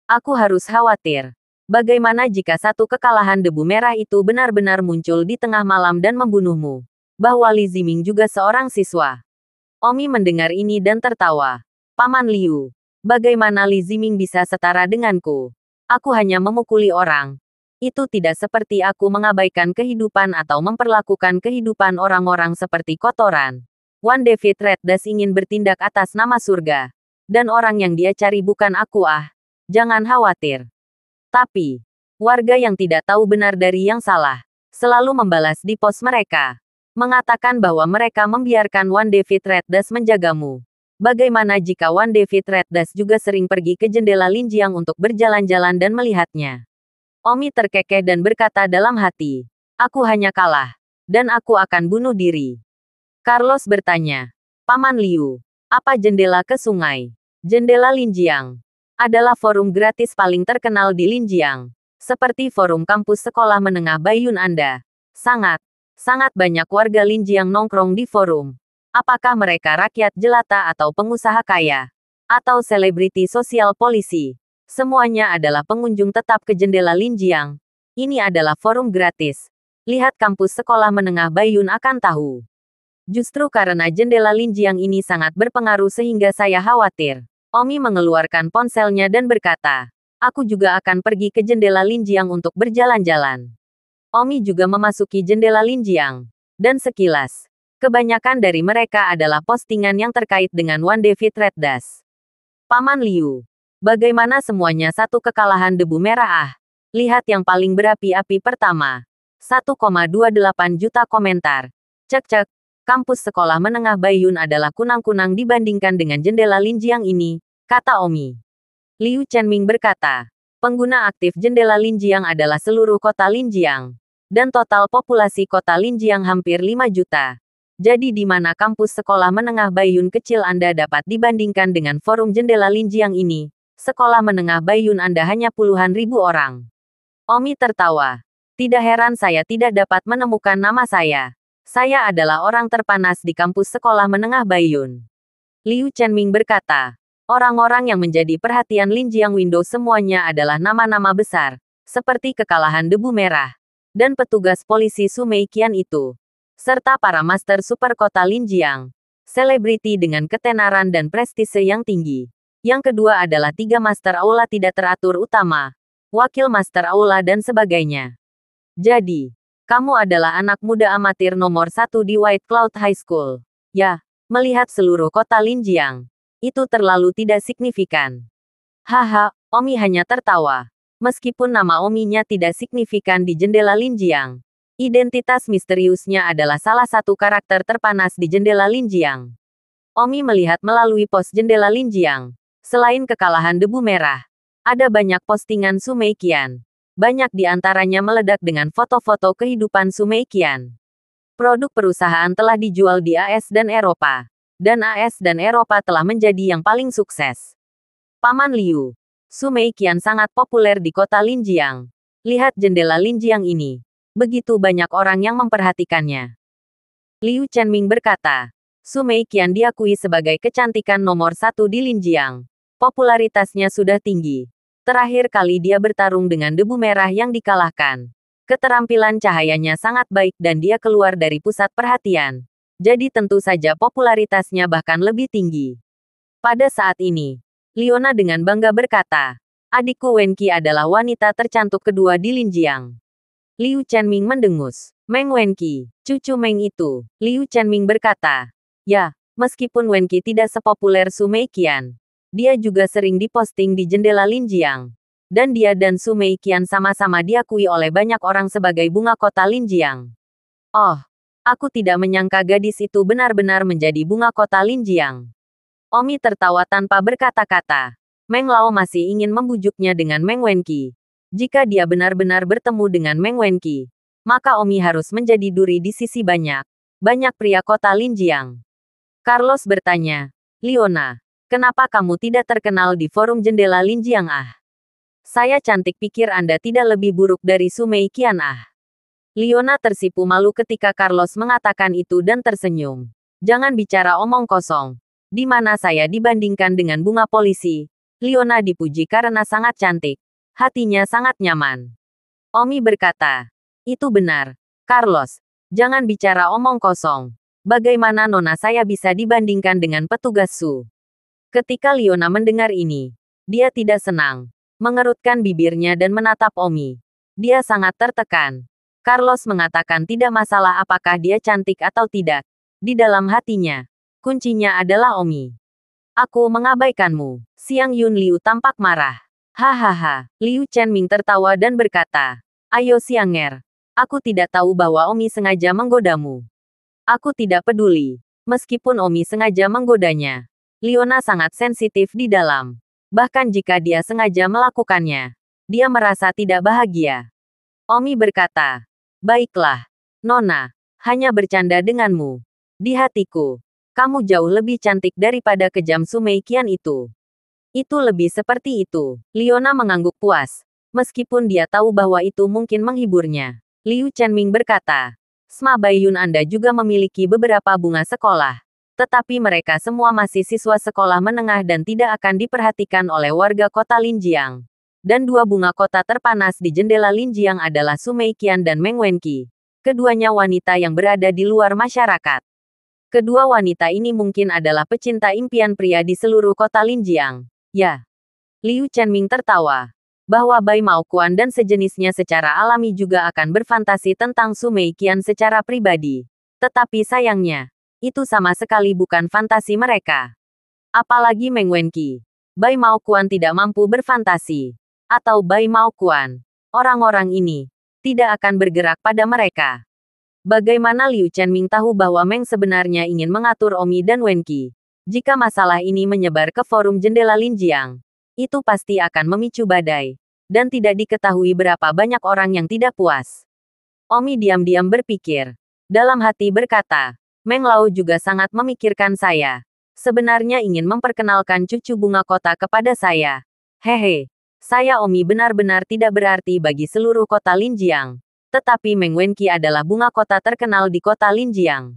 Aku harus khawatir. Bagaimana jika satu kekalahan debu merah itu benar-benar muncul di tengah malam dan membunuhmu? Bahwa Li Ziming juga seorang siswa. Omi mendengar ini dan tertawa. Paman Liu, bagaimana Li Ziming bisa setara denganku? Aku hanya memukuli orang. Itu tidak seperti aku mengabaikan kehidupan atau memperlakukan kehidupan orang-orang seperti kotoran. One David Red Dash ingin bertindak atas nama surga. Dan orang yang dia cari bukan aku Jangan khawatir. Tapi, warga yang tidak tahu benar dari yang salah, selalu membalas di pos mereka. Mengatakan bahwa mereka membiarkan One David Red Dash menjagamu. Bagaimana jika One David Red Dash juga sering pergi ke jendela Linjiang untuk berjalan-jalan dan melihatnya? Omi terkekeh dan berkata dalam hati, aku hanya kalah. Dan aku akan bunuh diri. Carlos bertanya, Paman Liu, apa jendela ke sungai? Jendela Linjiang adalah forum gratis paling terkenal di Linjiang. Seperti forum kampus sekolah menengah Baiyun Anda. Sangat banyak warga Linjiang nongkrong di forum. Apakah mereka rakyat jelata atau pengusaha kaya? Atau selebriti sosial polisi? Semuanya adalah pengunjung tetap ke jendela Linjiang. Ini adalah forum gratis. Lihat kampus sekolah menengah Baiyun akan tahu. Justru karena jendela Linjiang ini sangat berpengaruh sehingga saya khawatir. Omi mengeluarkan ponselnya dan berkata, aku juga akan pergi ke jendela Linjiang untuk berjalan-jalan. Omi juga memasuki jendela Linjiang. Dan sekilas, kebanyakan dari mereka adalah postingan yang terkait dengan One David Red Dash. Paman Liu. Bagaimana semuanya satu kekalahan debu merah ah. Lihat yang paling berapi-api pertama. 1,28 juta komentar. Cek-cek. Kampus sekolah menengah Baiyun adalah kunang-kunang dibandingkan dengan jendela Linjiang ini, kata Omi. Liu Chenming berkata, pengguna aktif jendela Linjiang adalah seluruh kota Linjiang. Dan total populasi kota Linjiang hampir 5 juta. Jadi di mana kampus sekolah menengah Baiyun kecil Anda dapat dibandingkan dengan forum jendela Linjiang ini, sekolah menengah Baiyun Anda hanya puluhan ribu orang. Omi tertawa. Tidak heran saya tidak dapat menemukan nama saya. Saya adalah orang terpanas di kampus sekolah menengah Baiyun. Liu Chenming berkata, orang-orang yang menjadi perhatian Linjiang Window semuanya adalah nama-nama besar, seperti kekalahan debu merah, dan petugas polisi Sumei Qian itu, serta para master super kota Linjiang, selebriti dengan ketenaran dan prestise yang tinggi. Yang kedua adalah 3 master aula tidak teratur utama, wakil master aula dan sebagainya. Jadi, kamu adalah anak muda amatir nomor 1 di White Cloud High School. Ya, melihat seluruh kota Linjiang, itu terlalu tidak signifikan. Haha, Omi hanya tertawa. Meskipun nama Ominya tidak signifikan di jendela Linjiang, identitas misteriusnya adalah salah satu karakter terpanas di jendela Linjiang. Omi melihat melalui pos jendela Linjiang. Selain kekalahan debu merah, ada banyak postingan Sumei Qian. Banyak di antaranya meledak dengan foto-foto kehidupan Sumei Qian. Produk perusahaan telah dijual di AS dan Eropa. Dan AS dan Eropa telah menjadi yang paling sukses. Paman Liu. Sumei Qian sangat populer di kota Linjiang. Lihat jendela Linjiang ini. Begitu banyak orang yang memperhatikannya. Liu Chenming berkata, Sumei Qian diakui sebagai kecantikan nomor 1 di Linjiang. Popularitasnya sudah tinggi. Terakhir kali dia bertarung dengan debu merah yang dikalahkan. Keterampilan cahayanya sangat baik dan dia keluar dari pusat perhatian. Jadi tentu saja popularitasnya bahkan lebih tinggi. Pada saat ini, Leona dengan bangga berkata, adikku Wenqi adalah wanita tercantik kedua di Linjiang. Liu Chenming mendengus. Meng Wenqi, cucu Meng itu. Liu Chenming berkata, ya, meskipun Wenqi tidak sepopuler Sumei Qian, dia juga sering diposting di jendela Linjiang. Dan dia dan Sumei Qian sama-sama diakui oleh banyak orang sebagai bunga kota Linjiang. Oh, aku tidak menyangka gadis itu benar-benar menjadi bunga kota Linjiang. Omi tertawa tanpa berkata-kata. Meng Lao masih ingin membujuknya dengan Meng Wenqi. Jika dia benar-benar bertemu dengan Meng Wenqi, maka Omi harus menjadi duri di sisi banyak pria kota Linjiang. Carlos bertanya, Leona, kenapa kamu tidak terkenal di forum jendela Linjiang ah? Saya cantik pikir Anda tidak lebih buruk dari Sumei Qian ah. Leona tersipu malu ketika Carlos mengatakan itu dan tersenyum. Jangan bicara omong kosong. Di mana saya dibandingkan dengan bunga polisi? Leona dipuji karena sangat cantik. Hatinya sangat nyaman. Omi berkata, itu benar, Carlos. Jangan bicara omong kosong. Bagaimana nona saya bisa dibandingkan dengan petugas Su? Ketika Leona mendengar ini, dia tidak senang. Mengerutkan bibirnya dan menatap Omi. Dia sangat tertekan. Carlos mengatakan tidak masalah apakah dia cantik atau tidak. Di dalam hatinya, kuncinya adalah Omi. Aku mengabaikanmu. Xiang Yun Liu tampak marah. Hahaha, Liu Chenming tertawa dan berkata, ayo Xianger. Aku tidak tahu bahwa Omi sengaja menggodamu. Aku tidak peduli. Meskipun Omi sengaja menggodanya, Leona sangat sensitif di dalam. Bahkan jika dia sengaja melakukannya, dia merasa tidak bahagia. Omi berkata, baiklah, Nona, hanya bercanda denganmu. Di hatiku, kamu jauh lebih cantik daripada kejam Sumei Qian itu. Itu lebih seperti itu. Leona mengangguk puas. Meskipun dia tahu bahwa itu mungkin menghiburnya. Liu Chenming berkata, SMA Baiyun Anda juga memiliki beberapa bunga sekolah. Tetapi mereka semua masih siswa sekolah menengah dan tidak akan diperhatikan oleh warga kota Linjiang. Dan 2 bunga kota terpanas di jendela Linjiang adalah Sumei Qian dan Meng Wenqi. Keduanya wanita yang berada di luar masyarakat. Kedua wanita ini mungkin adalah pecinta impian pria di seluruh kota Linjiang. Ya. Liu Chenming tertawa. Bahwa Bai Maoquan dan sejenisnya secara alami juga akan berfantasi tentang Sumei Qian secara pribadi. Tetapi sayangnya, itu sama sekali bukan fantasi mereka. Apalagi Meng Wenqi. Bai Maokuan tidak mampu berfantasi. Atau Bai Maokuan. Orang-orang ini tidak akan bergerak pada mereka. Bagaimana Liu Chenming tahu bahwa Meng sebenarnya ingin mengatur Omi dan Wenqi? Jika masalah ini menyebar ke forum jendela Linjiang, itu pasti akan memicu badai. Dan tidak diketahui berapa banyak orang yang tidak puas. Omi diam-diam berpikir. Dalam hati berkata, Meng Lao juga sangat memikirkan saya. Sebenarnya ingin memperkenalkan cucu bunga kota kepada saya. Hehe, saya Omi benar-benar tidak berarti bagi seluruh kota Linjiang. Tetapi Meng Wenqi adalah bunga kota terkenal di kota Linjiang.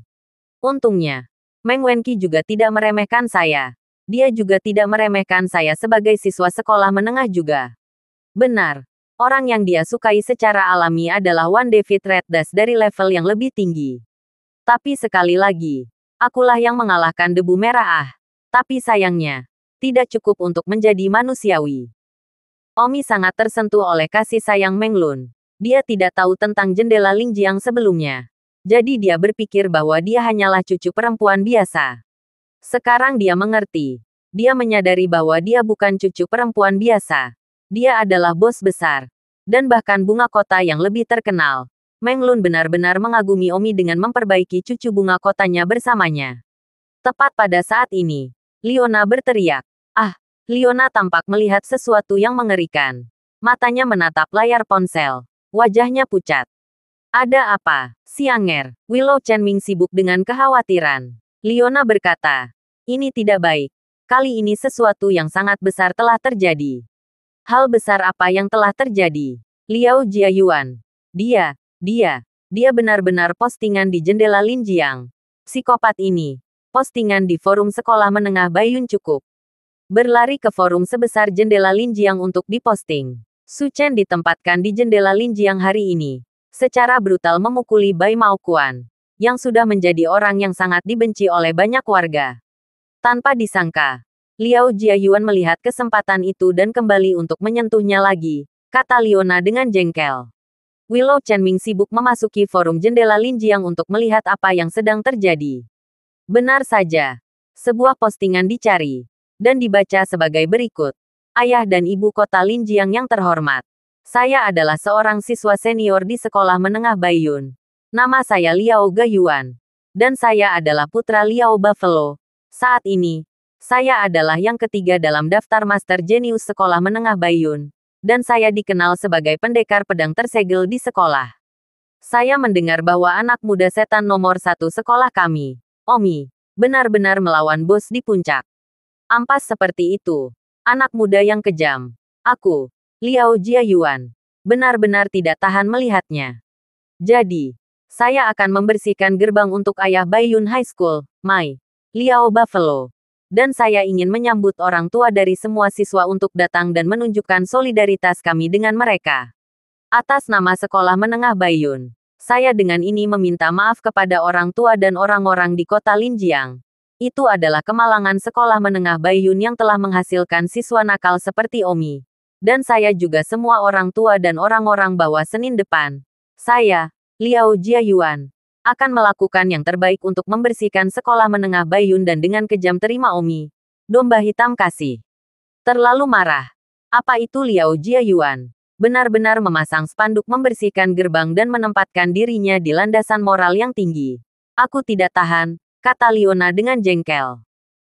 Untungnya, Meng Wenqi juga tidak meremehkan saya. Dia juga tidak meremehkan saya sebagai siswa sekolah menengah juga. Benar, orang yang dia sukai secara alami adalah Wan David Reddas dari level yang lebih tinggi. Tapi sekali lagi, akulah yang mengalahkan debu merah. Tapi sayangnya, tidak cukup untuk menjadi manusiawi. Omi sangat tersentuh oleh kasih sayang Meng Lun. Dia tidak tahu tentang jendela Linjiang sebelumnya. Jadi dia berpikir bahwa dia hanyalah cucu perempuan biasa. Sekarang dia mengerti. Dia menyadari bahwa dia bukan cucu perempuan biasa. Dia adalah bos besar. Dan bahkan bunga kota yang lebih terkenal. Meng Lun benar-benar mengagumi Omi dengan memperbaiki cucu bunga kotanya bersamanya. Tepat pada saat ini, Leona berteriak. Ah, Leona tampak melihat sesuatu yang mengerikan. Matanya menatap layar ponsel. Wajahnya pucat. Ada apa, Sianger? Willow Chenming sibuk dengan kekhawatiran. Leona berkata, ini tidak baik. Kali ini sesuatu yang sangat besar telah terjadi. Hal besar apa yang telah terjadi? Liao Jiayuan. Dia benar-benar postingan di jendela Linjiang. Psikopat ini. Postingan di forum sekolah menengah Baiyun cukup. Berlari ke forum sebesar jendela Linjiang untuk diposting. Su Chen ditempatkan di jendela Linjiang hari ini. Secara brutal memukuli Bai Maokuan. Yang sudah menjadi orang yang sangat dibenci oleh banyak warga. Tanpa disangka, Liao Jiayuan melihat kesempatan itu dan kembali untuk menyentuhnya lagi, kata Leona dengan jengkel. Willow Chenming sibuk memasuki forum jendela Linjiang untuk melihat apa yang sedang terjadi. Benar saja. Sebuah postingan dicari. Dan dibaca sebagai berikut. Ayah dan ibu kota Linjiang yang terhormat. Saya adalah seorang siswa senior di sekolah menengah Baiyun. Nama saya Liao Gayuan. Dan saya adalah putra Liao Buffalo. Saat ini, saya adalah yang ketiga dalam daftar Master Jenius sekolah menengah Baiyun. Dan saya dikenal sebagai pendekar pedang tersegel di sekolah. Saya mendengar bahwa anak muda setan nomor 1 sekolah kami, Omi, benar-benar melawan bos di puncak. Ampas seperti itu. Anak muda yang kejam. Aku, Liao Jiayuan, benar-benar tidak tahan melihatnya. Jadi, saya akan membersihkan gerbang untuk ayah Baiyun High School, Mai, Liao Buffalo. Dan saya ingin menyambut orang tua dari semua siswa untuk datang dan menunjukkan solidaritas kami dengan mereka. Atas nama sekolah menengah Baiyun, saya dengan ini meminta maaf kepada orang tua dan orang-orang di kota Linjiang. Itu adalah kemalangan sekolah menengah Baiyun yang telah menghasilkan siswa nakal seperti Omi. Dan saya juga semua orang tua dan orang-orang bawah Senin depan. Saya, Liao Jiayuan, akan melakukan yang terbaik untuk membersihkan sekolah menengah Baiyun dan dengan kejam terima Omi. Domba hitam kasih. Terlalu marah. Apa itu Liao Jiayuan? Benar-benar memasang spanduk membersihkan gerbang dan menempatkan dirinya di landasan moral yang tinggi. Aku tidak tahan, kata Leona dengan jengkel.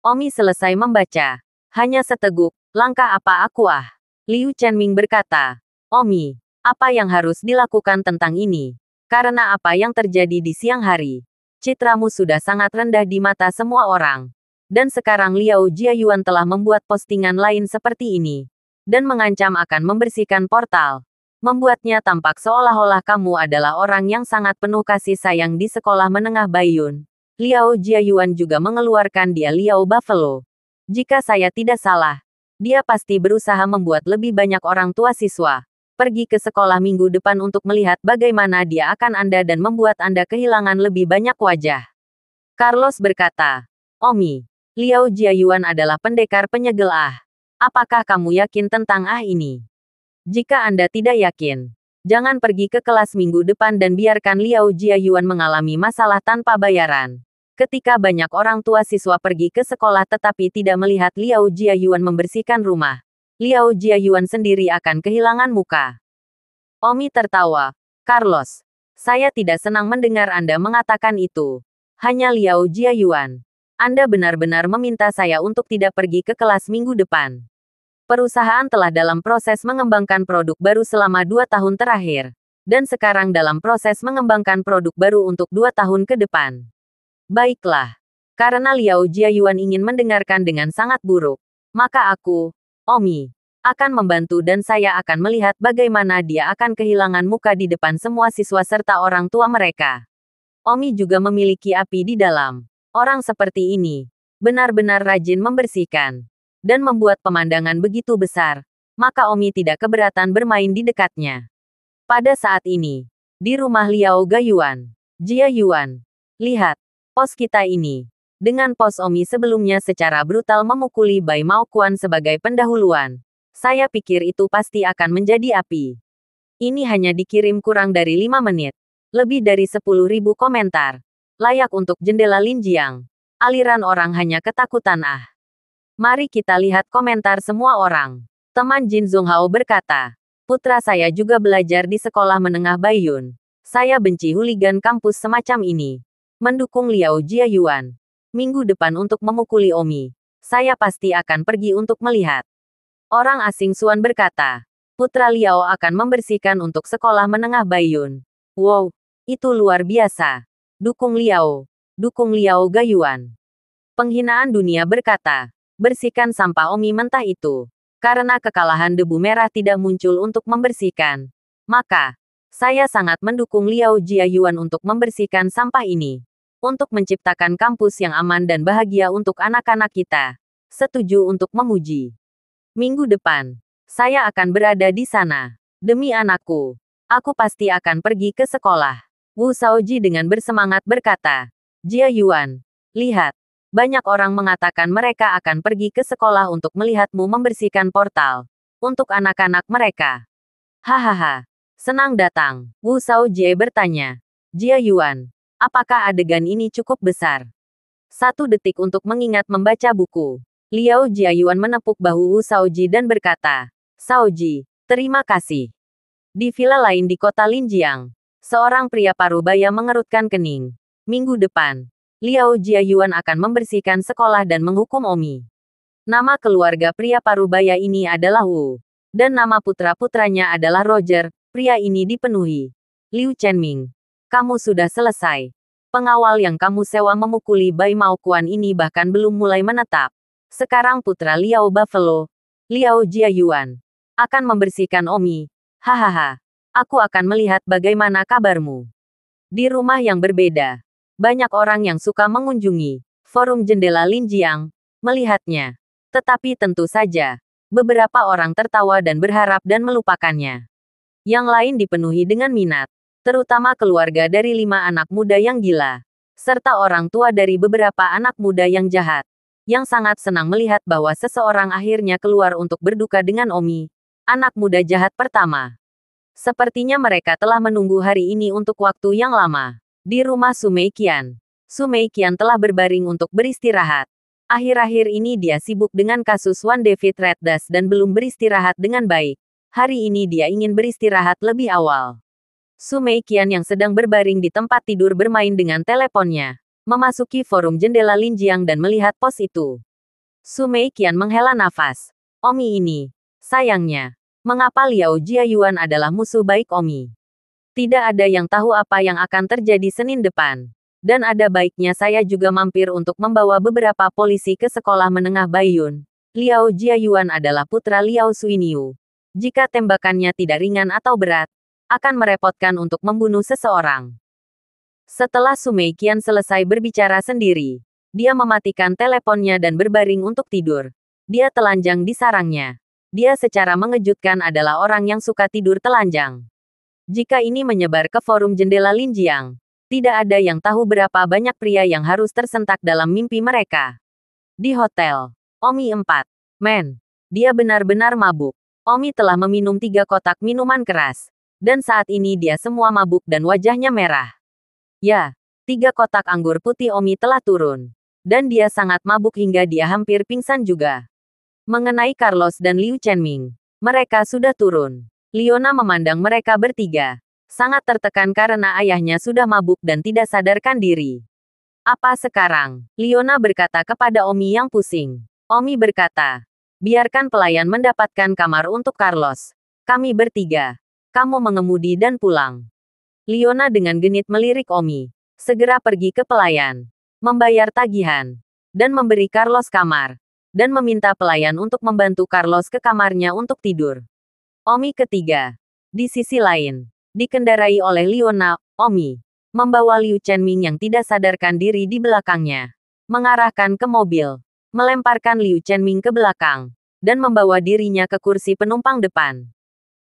Omi selesai membaca. Hanya seteguk, langkah apa aku ah? Liu Chenming berkata, Omi, apa yang harus dilakukan tentang ini? Karena apa yang terjadi di siang hari? Citramu sudah sangat rendah di mata semua orang. Dan sekarang Liao Jiayuan telah membuat postingan lain seperti ini. Dan mengancam akan membersihkan portal. Membuatnya tampak seolah-olah kamu adalah orang yang sangat penuh kasih sayang di sekolah menengah Baiyun. Liao Jiayuan juga mengeluarkan dia Liao Buffalo. Jika saya tidak salah, dia pasti berusaha membuat lebih banyak orang tua siswa pergi ke sekolah minggu depan untuk melihat bagaimana dia akan Anda dan membuat Anda kehilangan lebih banyak wajah. Carlos berkata, Omi, Liao Jiayuan adalah pendekar penyegel ah. Apakah kamu yakin tentang ah ini? Jika Anda tidak yakin, jangan pergi ke kelas minggu depan dan biarkan Liao Jiayuan mengalami masalah tanpa bayaran. Ketika banyak orang tua siswa pergi ke sekolah tetapi tidak melihat Liao Jiayuan membersihkan rumah, Liao Jiayuan sendiri akan kehilangan muka. Omi tertawa. Carlos, saya tidak senang mendengar Anda mengatakan itu. Hanya Liao Jiayuan. Anda benar-benar meminta saya untuk tidak pergi ke kelas minggu depan. Perusahaan telah dalam proses mengembangkan produk baru selama 2 tahun terakhir. Dan sekarang dalam proses mengembangkan produk baru untuk 2 tahun ke depan. Baiklah. Karena Liao Jiayuan ingin mendengarkan dengan sangat buruk, maka aku, Omi, akan membantu dan saya akan melihat bagaimana dia akan kehilangan muka di depan semua siswa serta orang tua mereka. Omi juga memiliki api di dalam. Orang seperti ini benar-benar rajin membersihkan dan membuat pemandangan begitu besar, maka Omi tidak keberatan bermain di dekatnya. Pada saat ini, di rumah Liao Gayuan, Jia Yuan, lihat pos kita ini. Dengan pos Omi sebelumnya secara brutal memukuli Bai Maokuan sebagai pendahuluan. Saya pikir itu pasti akan menjadi api. Ini hanya dikirim kurang dari 5 menit. Lebih dari 10.000 komentar. Layak untuk jendela Linjiang. Aliran orang hanya ketakutan ah. Mari kita lihat komentar semua orang. Teman Jin Zonghao berkata, putra saya juga belajar di sekolah menengah Baiyun. Saya benci hooligan kampus semacam ini. Mendukung Liao Jiayuan. Minggu depan untuk memukuli Omi. Saya pasti akan pergi untuk melihat. Orang asing Suan berkata, putra Liao akan membersihkan untuk sekolah menengah Baiyun. Wow, itu luar biasa. Dukung Liao. Dukung Liao Gayuan. Penghinaan dunia berkata, bersihkan sampah Omi mentah itu. Karena kekalahan debu merah tidak muncul untuk membersihkan. Maka, saya sangat mendukung Liao Jiayuan untuk membersihkan sampah ini. Untuk menciptakan kampus yang aman dan bahagia untuk anak-anak kita. Setuju untuk memuji. Minggu depan, saya akan berada di sana. Demi anakku, aku pasti akan pergi ke sekolah. Wu Shaoji dengan bersemangat berkata, Jia Yuan, lihat. Banyak orang mengatakan mereka akan pergi ke sekolah untuk melihatmu membersihkan portal. Untuk anak-anak mereka. Hahaha, senang datang. Wu Shaoji bertanya, Jia Yuan. Apakah adegan ini cukup besar? 1 detik untuk mengingat membaca buku. Liao Jiayuan menepuk bahu Wu Shaoji dan berkata, Shaoji, terima kasih. Di villa lain di kota Linjiang, seorang pria parubaya mengerutkan kening. Minggu depan, Liao Jiayuan akan membersihkan sekolah dan menghukum Omi. Nama keluarga pria parubaya ini adalah Wu. Dan nama putra-putranya adalah Roger. Pria ini dipenuhi. Liu Chenming. Kamu sudah selesai. Pengawal yang kamu sewa memukuli Bai Maokuan ini bahkan belum mulai menetap. Sekarang putra Liao Buffalo, Liao Jiayuan, akan membersihkan Omi. Hahaha. Aku akan melihat bagaimana kabarmu. Di rumah yang berbeda, banyak orang yang suka mengunjungi forum jendela Linjiang, melihatnya. Tetapi tentu saja, beberapa orang tertawa dan berharap dan melupakannya. Yang lain dipenuhi dengan minat. Terutama keluarga dari 5 anak muda yang gila, serta orang tua dari beberapa anak muda yang jahat, yang sangat senang melihat bahwa seseorang akhirnya keluar untuk berduka dengan Omi, anak muda jahat pertama. Sepertinya mereka telah menunggu hari ini untuk waktu yang lama. Di rumah Sumei Qian. Sumei Qian telah berbaring untuk beristirahat. Akhir-akhir ini dia sibuk dengan kasus One David Red Dust dan belum beristirahat dengan baik. Hari ini dia ingin beristirahat lebih awal. Sumei Qian yang sedang berbaring di tempat tidur bermain dengan teleponnya, memasuki forum jendela Linjiang dan melihat pos itu. Sumei Qian menghela nafas. Omi ini, sayangnya, mengapa Liao Jiayuan adalah musuh baik Omi? Tidak ada yang tahu apa yang akan terjadi Senin depan. Dan ada baiknya saya juga mampir untuk membawa beberapa polisi ke sekolah menengah Baiyun. Liao Jiayuan adalah putra Liao Suiniu. Jika tembakannya tidak ringan atau berat, akan merepotkan untuk membunuh seseorang. Setelah Sumei Qian selesai berbicara sendiri, dia mematikan teleponnya dan berbaring untuk tidur. Dia telanjang di sarangnya. Dia secara mengejutkan adalah orang yang suka tidur telanjang. Jika ini menyebar ke forum jendela Linjiang, tidak ada yang tahu berapa banyak pria yang harus tersentak dalam mimpi mereka. Di hotel, Omi 4. Men, dia benar-benar mabuk. Omi telah meminum 3 kotak minuman keras. Dan saat ini dia semua mabuk dan wajahnya merah. Ya, 3 kotak anggur putih Omi telah turun. Dan dia sangat mabuk hingga dia hampir pingsan juga. Mengenai Carlos dan Liu Chenming, mereka sudah turun. Leona memandang mereka bertiga. Sangat tertekan karena ayahnya sudah mabuk dan tidak sadarkan diri. Apa sekarang? Leona berkata kepada Omi yang pusing. Omi berkata, biarkan pelayan mendapatkan kamar untuk Carlos. Kami bertiga. Kamu mengemudi dan pulang. Leona dengan genit melirik Omi. Segera pergi ke pelayan. Membayar tagihan. Dan memberi Carlos kamar. Dan meminta pelayan untuk membantu Carlos ke kamarnya untuk tidur. Omi ketiga. Di sisi lain, dikendarai oleh Leona, Omi membawa Liu Chenming yang tidak sadarkan diri di belakangnya. Mengarahkan ke mobil. Melemparkan Liu Chenming ke belakang. Dan membawa dirinya ke kursi penumpang depan.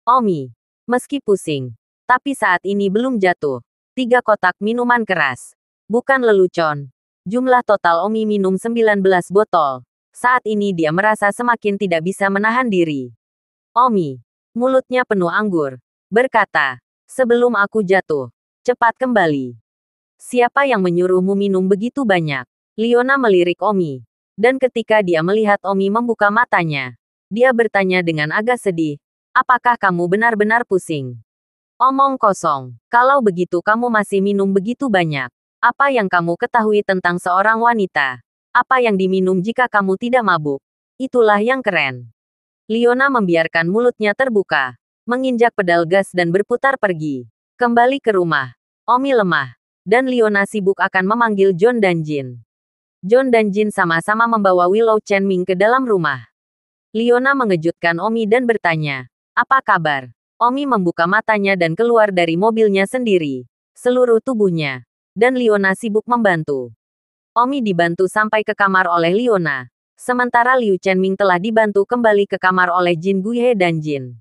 Omi, meski pusing, tapi saat ini belum jatuh. 3 kotak minuman keras. Bukan lelucon. Jumlah total Omi minum 19 botol. Saat ini dia merasa semakin tidak bisa menahan diri. Omi, mulutnya penuh anggur, berkata, sebelum aku jatuh, cepat kembali. Siapa yang menyuruhmu minum begitu banyak? Leona melirik Omi. Dan ketika dia melihat Omi membuka matanya, dia bertanya dengan agak sedih, apakah kamu benar-benar pusing? Omong kosong. Kalau begitu kamu masih minum begitu banyak. Apa yang kamu ketahui tentang seorang wanita? Apa yang diminum jika kamu tidak mabuk? Itulah yang keren. Leona membiarkan mulutnya terbuka, menginjak pedal gas dan berputar pergi. Kembali ke rumah. Omi lemah. Dan Leona sibuk akan memanggil John dan Jin. John dan Jin sama-sama membawa Willow Chenming ke dalam rumah. Leona mengejutkan Omi dan bertanya, apa kabar? Omi membuka matanya dan keluar dari mobilnya sendiri. Seluruh tubuhnya. Dan Leona sibuk membantu. Omi dibantu sampai ke kamar oleh Leona. Sementara Liu Chenming telah dibantu kembali ke kamar oleh Jin Guihe dan Jin.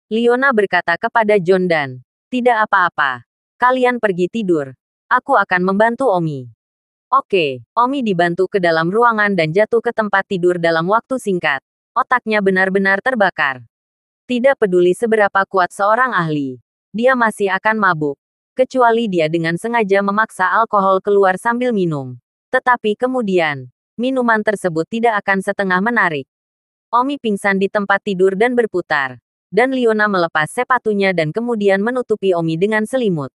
Leona berkata kepada John dan, tidak apa-apa. Kalian pergi tidur. Aku akan membantu Omi. Oke, Omi dibantu ke dalam ruangan dan jatuh ke tempat tidur dalam waktu singkat. Otaknya benar-benar terbakar. Tidak peduli seberapa kuat seorang ahli, dia masih akan mabuk. Kecuali dia dengan sengaja memaksa alkohol keluar sambil minum. Tetapi kemudian, minuman tersebut tidak akan setengah menarik. Omi pingsan di tempat tidur dan berputar. Dan Leona melepas sepatunya dan kemudian menutupi Omi dengan selimut.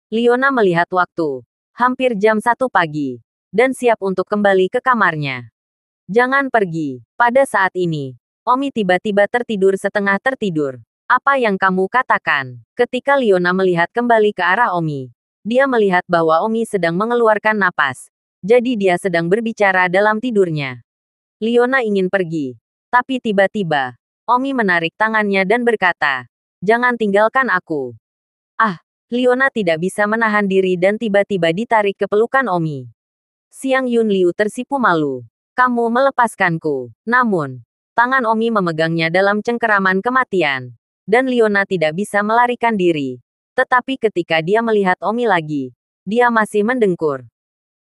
Leona melihat waktu. Hampir jam 1 pagi. Dan siap untuk kembali ke kamarnya. Jangan pergi. Pada saat ini, Omi tiba-tiba tertidur setengah tertidur. Apa yang kamu katakan? Ketika Leona melihat kembali ke arah Omi, dia melihat bahwa Omi sedang mengeluarkan napas. Jadi dia sedang berbicara dalam tidurnya. Leona ingin pergi. Tapi tiba-tiba, Omi menarik tangannya dan berkata, jangan tinggalkan aku. Ah, Leona tidak bisa menahan diri dan tiba-tiba ditarik ke pelukan Omi. Xiang Yun Liu tersipu malu. Kamu melepaskanku. Namun, tangan Omi memegangnya dalam cengkeraman kematian. Dan Leona tidak bisa melarikan diri. Tetapi ketika dia melihat Omi lagi, dia masih mendengkur.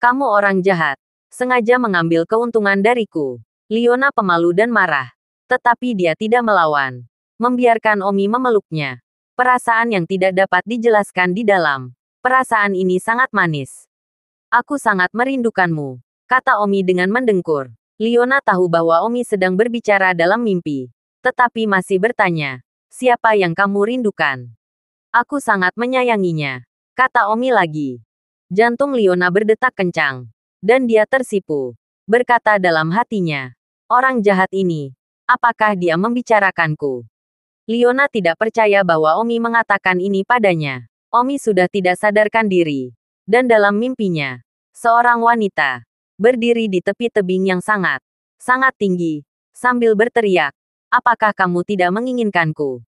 Kamu orang jahat. Sengaja mengambil keuntungan dariku. Leona pemalu dan marah. Tetapi dia tidak melawan. Membiarkan Omi memeluknya. Perasaan yang tidak dapat dijelaskan di dalam. Perasaan ini sangat manis. Aku sangat merindukanmu, kata Omi dengan mendengkur. Leona tahu bahwa Omi sedang berbicara dalam mimpi. Tetapi masih bertanya, siapa yang kamu rindukan? Aku sangat menyayanginya, kata Omi lagi. Jantung Leona berdetak kencang. Dan dia tersipu. Berkata dalam hatinya, orang jahat ini, apakah dia membicarakanku? Leona tidak percaya bahwa Omi mengatakan ini padanya. Omi sudah tidak sadarkan diri. Dan dalam mimpinya, seorang wanita berdiri di tepi tebing yang sangat tinggi, sambil berteriak, apakah kamu tidak menginginkanku?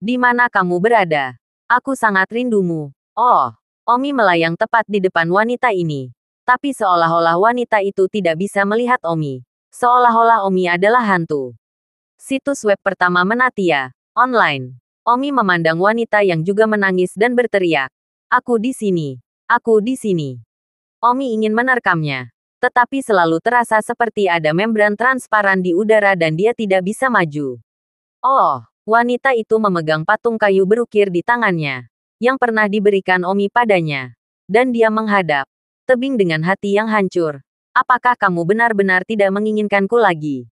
Di mana kamu berada? Aku sangat rindumu. Oh, Omi melayang tepat di depan wanita ini. Tapi seolah-olah wanita itu tidak bisa melihat Omi. Seolah-olah Omi adalah hantu. Situs web pertama Menatia, online. Omi memandang wanita yang juga menangis dan berteriak, aku di sini. Aku di sini. Omi ingin menerekamnya. Tetapi selalu terasa seperti ada membran transparan di udara dan dia tidak bisa maju. Oh, wanita itu memegang patung kayu berukir di tangannya. Yang pernah diberikan Omi padanya. Dan dia menghadap. Tebing dengan hati yang hancur. Apakah kamu benar-benar tidak menginginkanku lagi?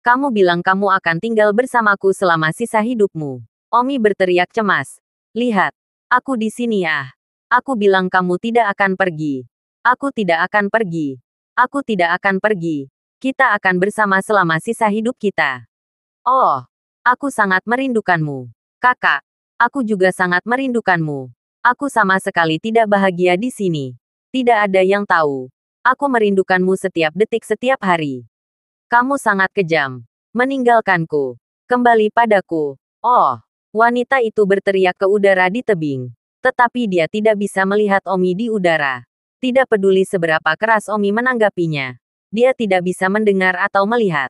Kamu bilang kamu akan tinggal bersamaku selama sisa hidupmu. Omi berteriak cemas. Lihat, aku di sini ya. Aku bilang kamu tidak akan pergi. Aku tidak akan pergi. Aku tidak akan pergi. Kita akan bersama selama sisa hidup kita. Oh, aku sangat merindukanmu. Kakak, aku juga sangat merindukanmu. Aku sama sekali tidak bahagia di sini. Tidak ada yang tahu. Aku merindukanmu setiap detik setiap hari. Kamu sangat kejam. Meninggalkanku. Kembali padaku. Oh, wanita itu berteriak ke udara di tebing. Tetapi dia tidak bisa melihat Omi di udara. Tidak peduli seberapa keras Omi menanggapinya. Dia tidak bisa mendengar atau melihat.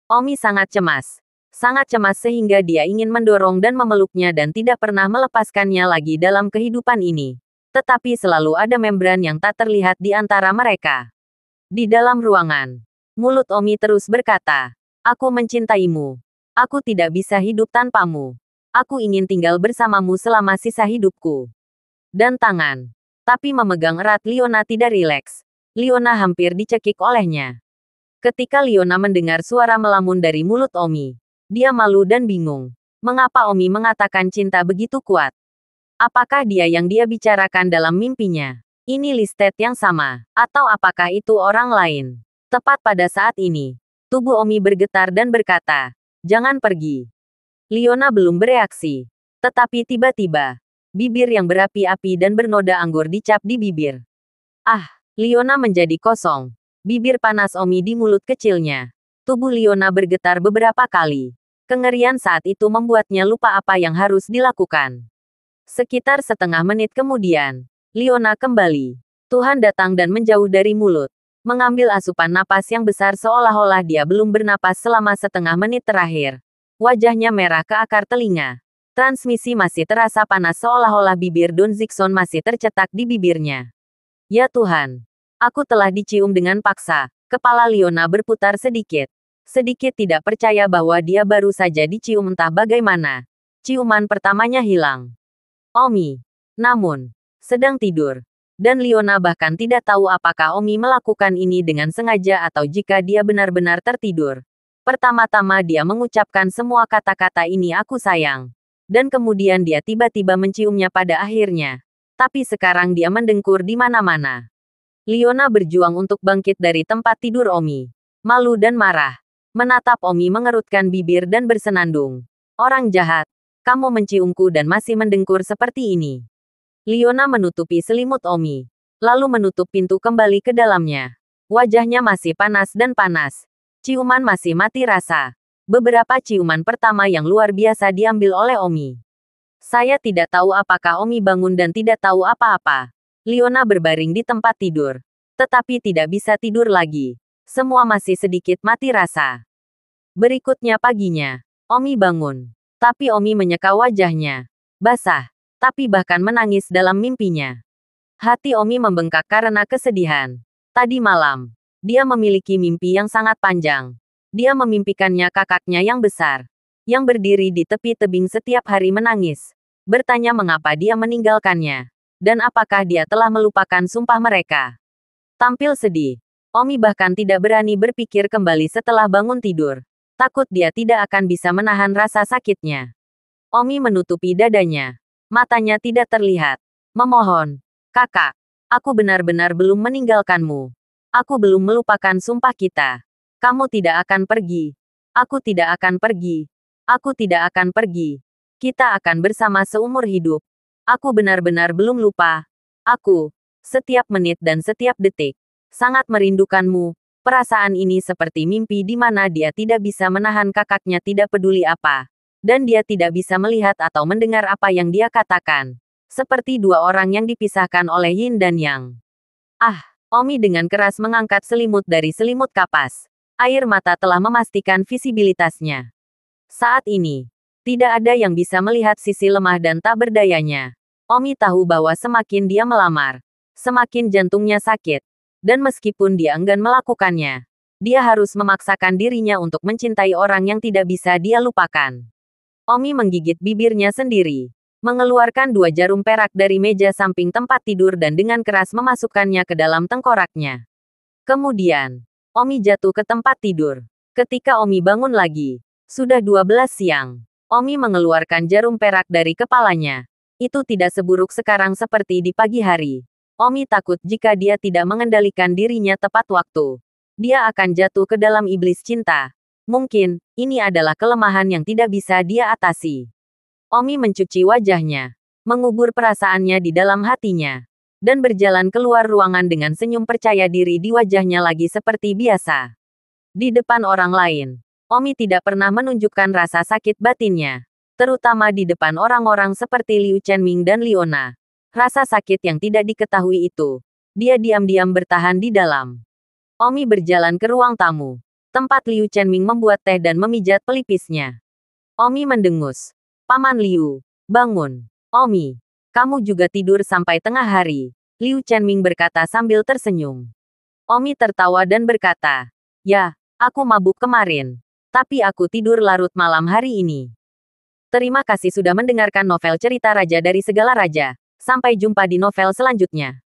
Omi sangat cemas. Sangat cemas sehingga dia ingin mendorong dan memeluknya dan tidak pernah melepaskannya lagi dalam kehidupan ini. Tetapi selalu ada membran yang tak terlihat di antara mereka. Di dalam ruangan, mulut Omi terus berkata, "Aku mencintaimu. Aku tidak bisa hidup tanpamu. Aku ingin tinggal bersamamu selama sisa hidupku." Dan tangan. Tapi memegang erat Liona tidak rileks. Liona hampir dicekik olehnya. Ketika Liona mendengar suara melamun dari mulut Omi, dia malu dan bingung. Mengapa Omi mengatakan cinta begitu kuat? Apakah dia yang dia bicarakan dalam mimpinya? Ini Listet yang sama. Atau apakah itu orang lain? Tepat pada saat ini, tubuh Omi bergetar dan berkata, "Jangan pergi." Liona belum bereaksi. Tetapi tiba-tiba, bibir yang berapi-api dan bernoda anggur dicap di bibir. Ah, Liona menjadi kosong. Bibir panas Omi di mulut kecilnya. Tubuh Liona bergetar beberapa kali. Kengerian saat itu membuatnya lupa apa yang harus dilakukan. Sekitar setengah menit kemudian, Liona kembali. Tuhan datang dan menjauh dari mulut. Mengambil asupan napas yang besar seolah-olah dia belum bernapas selama setengah menit terakhir. Wajahnya merah ke akar telinga. Transmisi masih terasa panas seolah-olah bibir Don Zixon masih tercetak di bibirnya. Ya Tuhan. Aku telah dicium dengan paksa. Kepala Liona berputar sedikit. Sedikit tidak percaya bahwa dia baru saja dicium entah bagaimana. Ciuman pertamanya hilang. Omi. Namun, sedang tidur. Dan Liona bahkan tidak tahu apakah Omi melakukan ini dengan sengaja atau jika dia benar-benar tertidur. Pertama-tama dia mengucapkan semua kata-kata ini aku sayang. Dan kemudian dia tiba-tiba menciumnya pada akhirnya. Tapi sekarang dia mendengkur di mana-mana. Liona berjuang untuk bangkit dari tempat tidur Omi. Malu dan marah. Menatap Omi mengerutkan bibir dan bersenandung. Orang jahat. Kamu menciumku dan masih mendengkur seperti ini. Liona menutupi selimut Omi. Lalu menutup pintu kembali ke dalamnya. Wajahnya masih panas dan panas. Ciuman masih mati rasa. Beberapa ciuman pertama yang luar biasa diambil oleh Omi. Saya tidak tahu apakah Omi bangun dan tidak tahu apa-apa. Liona berbaring di tempat tidur. Tetapi tidak bisa tidur lagi. Semua masih sedikit mati rasa. Berikutnya paginya, Omi bangun. Tapi Omi menyeka wajahnya. Basah. Tapi bahkan menangis dalam mimpinya. Hati Omi membengkak karena kesedihan. Tadi malam, dia memiliki mimpi yang sangat panjang. Dia memimpikannya kakaknya yang besar. Yang berdiri di tepi tebing setiap hari menangis. Bertanya mengapa dia meninggalkannya. Dan apakah dia telah melupakan sumpah mereka. Tampil sedih. Omi bahkan tidak berani berpikir kembali setelah bangun tidur. Takut dia tidak akan bisa menahan rasa sakitnya. Omi menutupi dadanya. Matanya tidak terlihat. Memohon. Kakak. Aku benar-benar belum meninggalkanmu. Aku belum melupakan sumpah kita. Kamu tidak akan pergi. Aku tidak akan pergi. Aku tidak akan pergi. Kita akan bersama seumur hidup. Aku benar-benar belum lupa. Aku. Setiap menit dan setiap detik. Sangat merindukanmu. Perasaan ini seperti mimpi di mana dia tidak bisa menahan kakaknya tidak peduli apa. Dan dia tidak bisa melihat atau mendengar apa yang dia katakan. Seperti dua orang yang dipisahkan oleh Yin dan Yang. Ah, Omi dengan keras mengangkat selimut dari selimut kapas. Air mata telah memastikan visibilitasnya. Saat ini, tidak ada yang bisa melihat sisi lemah dan tak berdayanya. Omi tahu bahwa semakin dia melamar, semakin jantungnya sakit. Dan meskipun dia enggan melakukannya, dia harus memaksakan dirinya untuk mencintai orang yang tidak bisa dia lupakan. Omi menggigit bibirnya sendiri. mengeluarkan 2 jarum perak dari meja samping tempat tidur dan dengan keras memasukkannya ke dalam tengkoraknya. Kemudian, Omi jatuh ke tempat tidur. Ketika Omi bangun lagi, sudah 12 siang. Omi mengeluarkan jarum perak dari kepalanya. Itu tidak seburuk sekarang seperti di pagi hari. Omi takut jika dia tidak mengendalikan dirinya tepat waktu. Dia akan jatuh ke dalam iblis cinta. Mungkin, ini adalah kelemahan yang tidak bisa dia atasi. Omi mencuci wajahnya, mengubur perasaannya di dalam hatinya, dan berjalan keluar ruangan dengan senyum percaya diri di wajahnya lagi seperti biasa. Di depan orang lain, Omi tidak pernah menunjukkan rasa sakit batinnya, terutama di depan orang-orang seperti Liu Chenming dan Leona. Rasa sakit yang tidak diketahui itu, dia diam-diam bertahan di dalam. Omi berjalan ke ruang tamu, tempat Liu Chenming membuat teh dan memijat pelipisnya. Omi mendengus. Paman Liu, bangun. Omi, kamu juga tidur sampai tengah hari. Liu Chenming berkata sambil tersenyum. Omi tertawa dan berkata, ya, aku mabuk kemarin. Tapi aku tidur larut malam hari ini. Terima kasih sudah mendengarkan novel Cerita Raja dari Segala Raja. Sampai jumpa di novel selanjutnya.